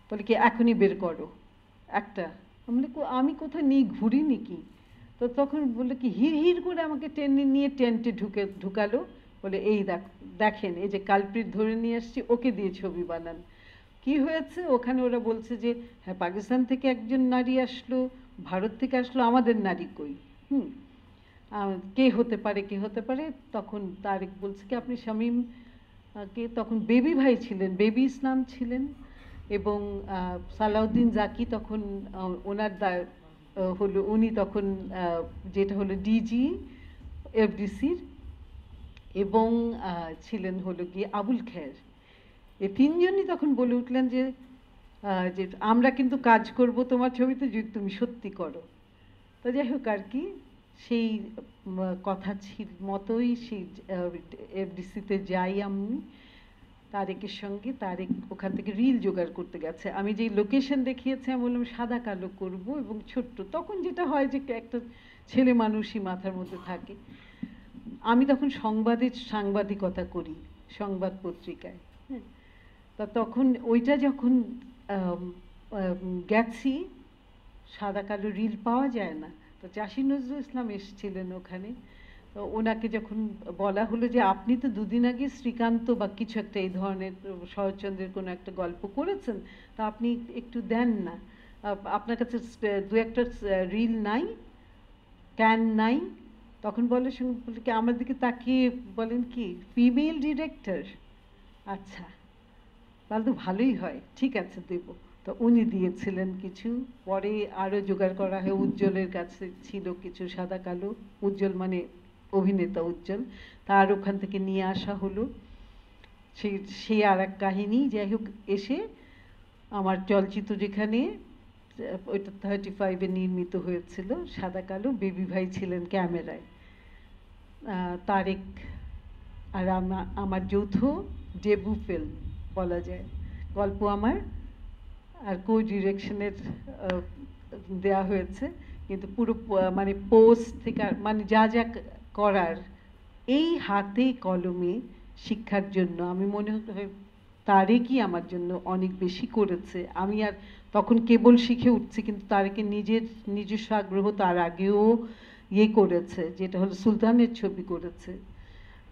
A: বলে কি এখনই বের করো একটা। আমি কোথাও নিয়ে ঘুরি নাকি? তো তখন বললো কি হিড় হিড় করে আমাকে টেনে নিয়ে টেন্টে ঢুকালো। বলে এই দেখেন এই যে কালপ্রিট ধরে নিয়ে আসছি, ওকে দিয়ে ছবি বানান। কি হয়েছে ওখানে? ওরা বলছে যে হ্যাঁ পাকিস্তান থেকে একজন নারী আসলো, ভারত থেকে আসলো, আমাদের নারী কই? কে হতে পারে, কে হতে পারে? তখন তারেক বলছে কি আপনি শামীম কে, তখন বেবি ভাই ছিলেন, বেবি ইসলাম ছিলেন, এবং সালাউদ্দিন জাকি তখন ওনার হলো, উনি তখন যেটা হলো ডিজি এফডিসির, এবং ছিলেন হলো গিয়ে আবুল খের। এই তিনজনই তখন বলে উঠলেন যে যে আমরা কিন্তু কাজ করব তোমার ছবিতে যদি তুমি সত্যি করো। তো যাই হোক আর কি, সেই কথা মতোই সেই এফডিসিতে যাই আমি তারেকের সঙ্গে। তারেক ওখান থেকে রিল জোগাড় করতে গেছে। আমি যেই লোকেশন দেখিয়েছি আমি বললাম সাদা কালো করব এবং ছোট্ট, তখন যেটা হয় যে একটা ছেলে মানুষই মাথার মধ্যে থাকে। আমি তখন সাংবাদিকতা করি সংবাদ পত্রিকায়। হ্যাঁ, তা তখন ওইটা যখন গেছি, সাদা কালো রিল পাওয়া যায় না। তো চাষী নজরুল ইসলাম এসেছিলেন ওখানে। তো ওনাকে যখন বলা হলো যে আপনি তো দুদিন আগে শ্রীকান্ত বা কিছু একটা এই ধরনের শরৎচন্দ্রের কোনো একটা গল্প করেছেন, তা আপনি একটু দেন না, আপনার কাছে দু একটা রিল নাই, ক্যান নাই? তখন বলে কি আমার দিকে তাকিয়ে বলেন কি ফিমেল ডিরেক্টর, আচ্ছা তাহলে তো ভালোই হয়, ঠিক আছে দেব। তো উনি দিয়েছিলেন কিছু, পরে আরও জোগাড় করা হয়, উজ্জ্বলের কাছে ছিল কিছু সাদা কালো, উজ্জ্বল মানে অভিনেতা উজ্জ্বল, তার ওখান থেকে নিয়ে আসা হলো। সে আর এক কাহিনী। যাই হোক, এসে আমার চলচ্চিত্র যেখানে ওইটা 35-এ নির্মিত হয়েছিল, সাদা কালো, বেবি ভাই ছিলেন ক্যামেরায়, তারেক আর আমার যৌথ ডেবু ফিল্ম বলা যায়। গল্প আমার, আর কো ডিরেকশনের দেয়া হয়েছে, কিন্তু পুরো মানে পোস্ট থেকে মানে যা যা করার এই হাতে কলমে শিক্ষার জন্য আমি মনে হয় তারেকই আমার জন্য অনেক বেশি করেছে। আমি আর তখন কেবল শিখে উঠছি, কিন্তু তারেকের নিজস্ব আগ্রহ তার আগেও ইয়ে করেছে, যেটা হলো সুলতানের ছবি করেছে।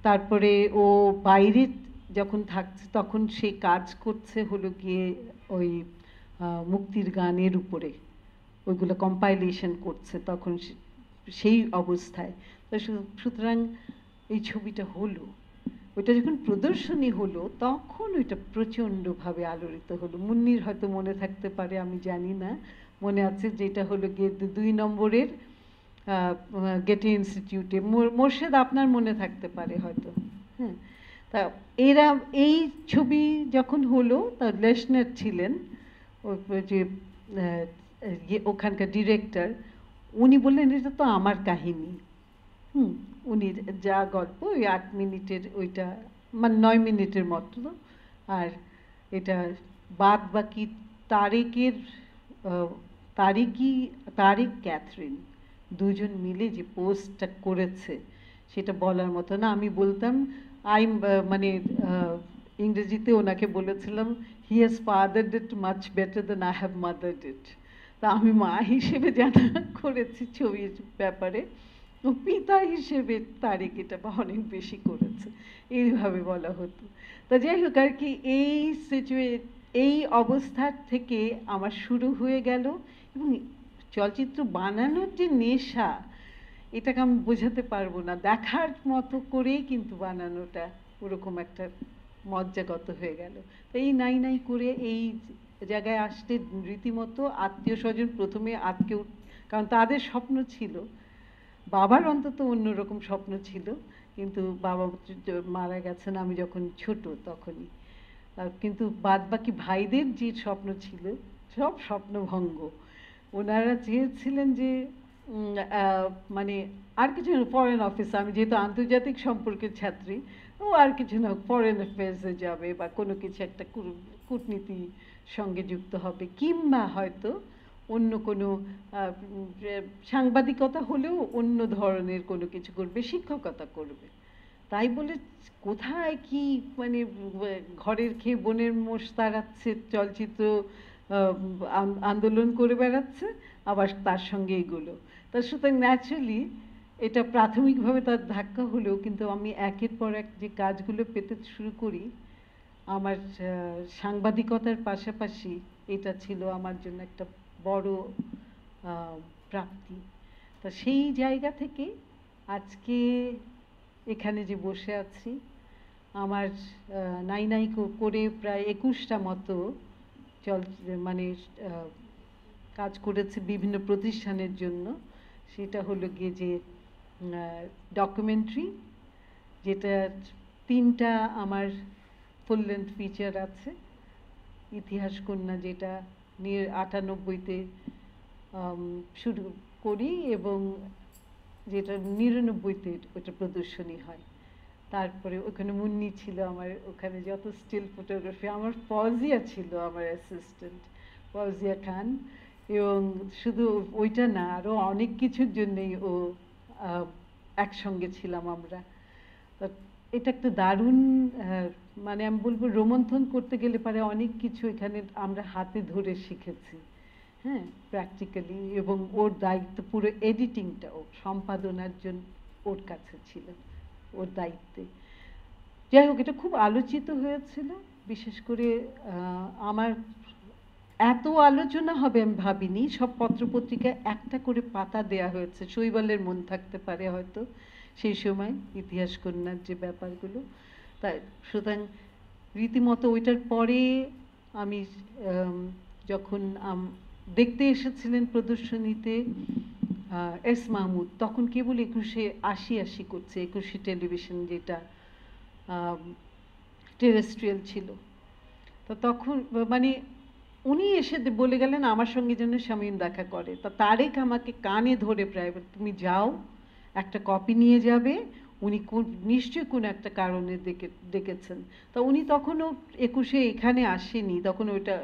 A: তারপরে ও বাইরে যখন থাকছে তখন সে কাজ করছে হলো গিয়ে ওই মুক্তির গানের উপরে, ওইগুলো কম্পাইলেশন করছে তখন সেই অবস্থায়। তো সুতরাং এই ছবিটা হলো, ওইটা যখন প্রদর্শনী হলো তখন ওইটা প্রচণ্ডভাবে আলোড়িত হলো। মুন্নির হয়তো মনে থাকতে পারে, আমি জানি না, মনে আছে যেটা হলো গিয়ে 2 নম্বরের গেটে ইনস্টিটিউটে, মোর্শেদ আপনার মনে থাকতে পারে হয়তো। হ্যাঁ, তা এরা এই ছবি যখন হলো, তা লেসনার ছিলেন যে ওখানকার ডিরেক্টর, উনি বললেন এটা তো আমার কাহিনী। উনি যা গল্প ওই 8 মিনিটের, ওইটা মানে 9 মিনিটের মতো, আর এটা বাদ বাকি তারেকের তারেক ক্যাথরিন দুজন মিলে যে পোস্টটা করেছে সেটা বলার মতো না। আমি বলতাম মানে ইংরেজিতে ওনাকে বলেছিলাম he has fathered it much better than I have mothered it. তা আমি মা হিসেবে জানা করেছি ছবির ব্যাপারে, ও পিতা হিসেবে তারেক এটা অনেক বেশি করেছে, এইভাবে বলা হতো। তা যাই হোক আর কি, এই অবস্থার থেকে আমার শুরু হয়ে গেল। এবং চলচ্চিত্র বানানোর যে নেশা, এটাকে আমি বোঝাতে পারবো না, দেখার মতো করেই কিন্তু বানানোটা ওরকম একটা মজ্জাগত হয়ে গেল। তো এই নাই নাই করে এই জায়গায় আসতে রীতিমতো আত্মীয় স্বজন প্রথমে কারণ তাদের স্বপ্ন ছিল, বাবার অন্তত অন্যরকম স্বপ্ন ছিল, কিন্তু বাবা মারা গেছেন আমি যখন ছোট তখনই। কিন্তু বাদ বাকি ভাইদের যে স্বপ্ন ছিল সব স্বপ্নভঙ্গ। ওনারা চেয়েছিলেন যে মানে আর কিছু না, ফরেন অফিস, আমি যেহেতু আন্তর্জাতিক সম্পর্কের ছাত্রী, ও আর কিছু না, ফরেন অ্যাফেয়ার্সে যাবে বা কোনো কিছু একটা কূটনীতি সঙ্গে যুক্ত হবে, কিংবা হয়তো অন্য কোনো সাংবাদিকতা হলেও অন্য ধরনের কোনো কিছু করবে, শিক্ষকতা করবে। তাই বলে কোথায় কি মানে ঘরের খেয়ে বনের মোষ তাড়াচ্ছে, চলচ্চিত্র আন্দোলন করে বেড়াচ্ছে, আবার তার সঙ্গে এগুলো। তা সুতরাং ন্যাচারালি এটা প্রাথমিকভাবে তার ধাক্কা হলেও, কিন্তু আমি একের পর এক যে কাজগুলো পেতে শুরু করি, আমার সাংবাদিকতার পাশাপাশি এটা ছিল আমার জন্য একটা বড় প্রাপ্তি। তা সেই জায়গা থেকে আজকে এখানে যে বসে আছি, আমার নাই নাই করে প্রায় 21টা মতো মানে কাজ করেছে বিভিন্ন প্রতিষ্ঠানের জন্য। সেটা হলো গিয়ে যে ডকুমেন্টারি, যেটা 3টা আমার ফুল লেন্থ ফিচার আছে। ইতিহাস কন্যা, যেটা 98তে শুরু করি এবং যেটা 99তে ওটা প্রদর্শনী হয়। তারপরে ওখানে মুন্নি ছিল আমার, ওখানে যত স্টিল ফটোগ্রাফি, আমার ফজিয়া ছিল আমার অ্যাসিস্ট্যান্ট, ফজিয়া খান। এবং শুধু ওইটা না, আরও অনেক কিছুর জন্যেই ও একসঙ্গে ছিলাম আমরা। এটা একটা দারুণ মানে আমি বলবো রোমন্থন করতে গেলে পারে অনেক কিছু এখানে আমরা হাতে ধরে শিখেছি, হ্যাঁ, প্র্যাকটিক্যালি। এবং ওর দায়িত্ব পুরো এডিটিংটাও সম্পাদনার জন্য ওর কাছে ছিল, ওর দায়িত্বে। যাই হোক, এটা খুব আলোচিত হয়েছিল। বিশেষ করে আমার এত আলোচনা হবে আমি ভাবিনি। সব পত্রপত্রিকায় একটা করে পাতা দেয়া হয়েছে, শৈবালের মন থাকতে পারে হয়তো সেই সময় ইতিহাস কন্যার যে ব্যাপারগুলো। তাই সুতরাং রীতিমতো ওইটার পরে আমি যখন দেখতে এসেছিলেন প্রদর্শনীতে এস মাহমুদ, তখন কেবল 2180 করছে, 21 টেলিভিশন, যেটা টেরেস্ট্রিয়াল ছিল। তো তখন মানে উনি এসে বলে গেলেন আমার সঙ্গে যেন শামীম দেখা করে। তা তারেক আমাকে কানে ধরে প্রায়, তুমি যাও, একটা কপি নিয়ে যাবে, উনি নিশ্চয়ই কোনো একটা কারণে ডেকেছেন। তা উনি তখনও 21-এ এখানে আসেনি, তখন ওইটা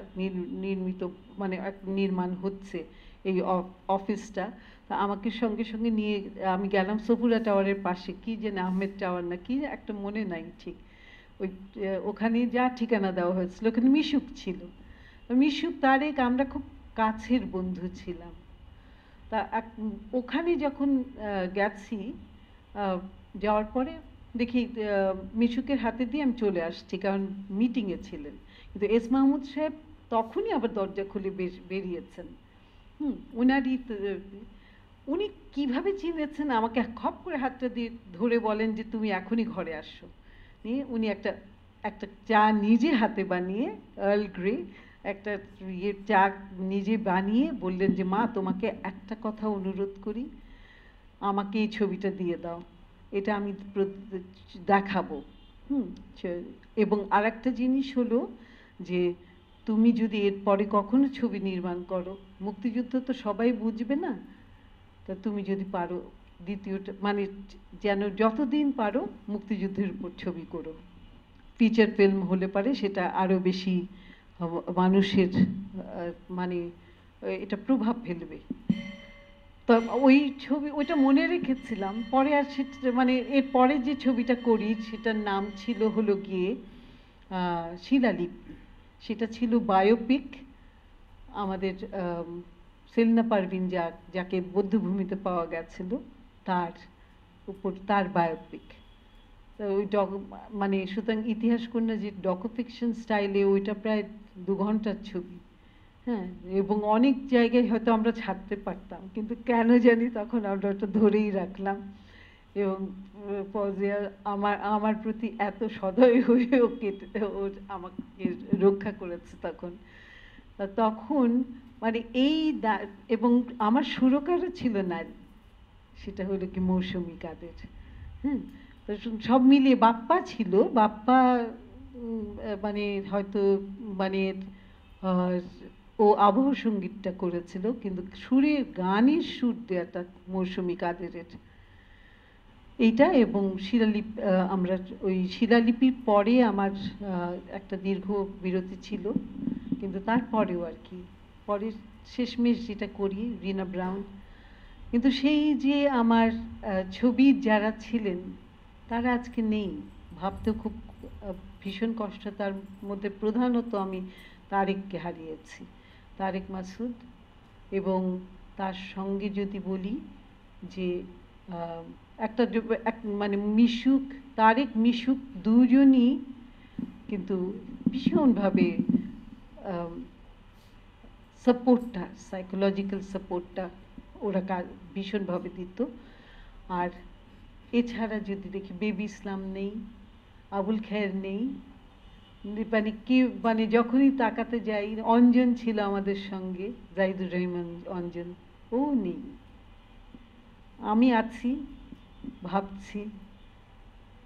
A: নির্মিত মানে নির্মাণ হচ্ছে এই অফিসটা। তা আমাকে সঙ্গে সঙ্গে নিয়ে আমি গেলাম সফুরা টাওয়ারের পাশে, কি যেন আহমেদ টাওয়ার না কি একটা, মনে নাই ঠিক, ওই ওখানে যা ঠিকানা দেওয়া হয়েছিল, ওখানে মিশুক ছিল। মিশুক, তারেক, আমরা খুব কাছের বন্ধু ছিলাম। তা ওখানে যখন গেছি, যাওয়ার পরে দেখি মিশুকের হাতে দিয়ে আমি চলে আসছি, কারণ মিটিংয়ে ছিলেন। কিন্তু এস মাহমুদ সাহেব তখনই আবার দরজা খুলে বেরিয়েছেন। উনি কিভাবে চিনেছেন আমাকে, খপ করে হাতটা দিয়ে ধরে বলেন যে তুমি এখনই ঘরে আসো। নিয়ে উনি একটা চা নিজে হাতে বানিয়ে, আর্ল গ্রে একটা চা নিজে বানিয়ে বললেন যে মা, তোমাকে একটা কথা অনুরোধ করি, আমাকে এই ছবিটা দিয়ে দাও, এটা আমি দেখাবো। এবং আর একটা জিনিস হলো যে তুমি যদি এরপরে কখনো ছবি নির্মাণ করো, মুক্তিযুদ্ধ তো সবাই বুঝবে না, তা তুমি যদি পারো দ্বিতীয়টা মানে যেন যতদিন পারো মুক্তিযুদ্ধের উপর ছবি করো, ফিচার ফিল্ম হলে পারে সেটা আরো বেশি মানুষের মানে এটা প্রভাব ফেলবে। তো ওই ছবি, ওইটা মনে রেখেছিলাম। পরে আর সেটা মানে এর পরে যে ছবিটা করি সেটার নাম ছিল হলো গিয়ে শিলালিপি। সেটা ছিল বায়োপিক, আমাদের সেলিনা পারভিন যাকে বধ্যভূমিতে পাওয়া গেছিল তার উপর, তার বায়োপিক। ওই মানে সুতরাং ইতিহাস কন্যা যে ডকুফিকশন স্টাইলে, ওইটা প্রায় 2 ঘন্টার ছবি, হ্যাঁ। এবং অনেক জায়গায় হয়তো আমরা ছাড়তে পারতাম, কিন্তু কেন জানি তখন আমরা ওটা ধরেই রাখলাম। এবং ফজিয়া আমার প্রতি এত সদয় হয়ে ও আমাকে রক্ষা করেছে তখন। তখন মানে এই এবং আমার সুরকারও ছিল নারী, সেটা হলো কি মৌসুমী কাদের। তো সব মিলিয়ে বাপ্পা ছিল, বাপ্পা মানে হয়তো মানে ও আবহ সঙ্গীতটা করেছিল, কিন্তু সুরের গানের সুর দেওয়াটা মৌসুমী কাদেরের। এইটা এবং শিলালিপি, আমরা ওই শিলালিপির পরে আমার একটা দীর্ঘ বিরতি ছিল, কিন্তু তারপরেও আর কি পরে শেষমেশ যেটা করি রিনা ব্রাউন। কিন্তু সেই যে আমার ছবির যারা ছিলেন তারা আজকে নেই, ভাবতেও খুব ভীষণ কষ্ট। তার মধ্যে প্রধানত আমি তারেককে হারিয়েছি, তারেক মাসুদ। এবং তার সঙ্গে যদি বলি যে একটা মানে মিশুক, তারেক মিশুক দুজনই কিন্তু ভীষণভাবে সাপোর্টটা, সাইকোলজিক্যাল সাপোর্টটা ওরা ভীষণভাবে দিত। আর এছাড়া যদি দেখি বেবি ইসলাম নেই, আবুল খায়ের নেই, মানে কি, মানে যখনই তাকাতে যাই, অঞ্জন ছিল আমাদের সঙ্গে, জাহিদুর রহমান অঞ্জন, ও নেই। আমি আছি, ভাবছি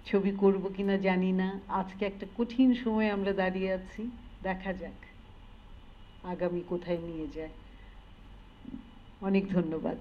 A: ছবি করব কিনা জানি না। আজকে একটা কঠিন সময় আমরা দাঁড়িয়ে আছি, দেখা যাক আগামী কোথায় নিয়ে যায়। অনেক ধন্যবাদ।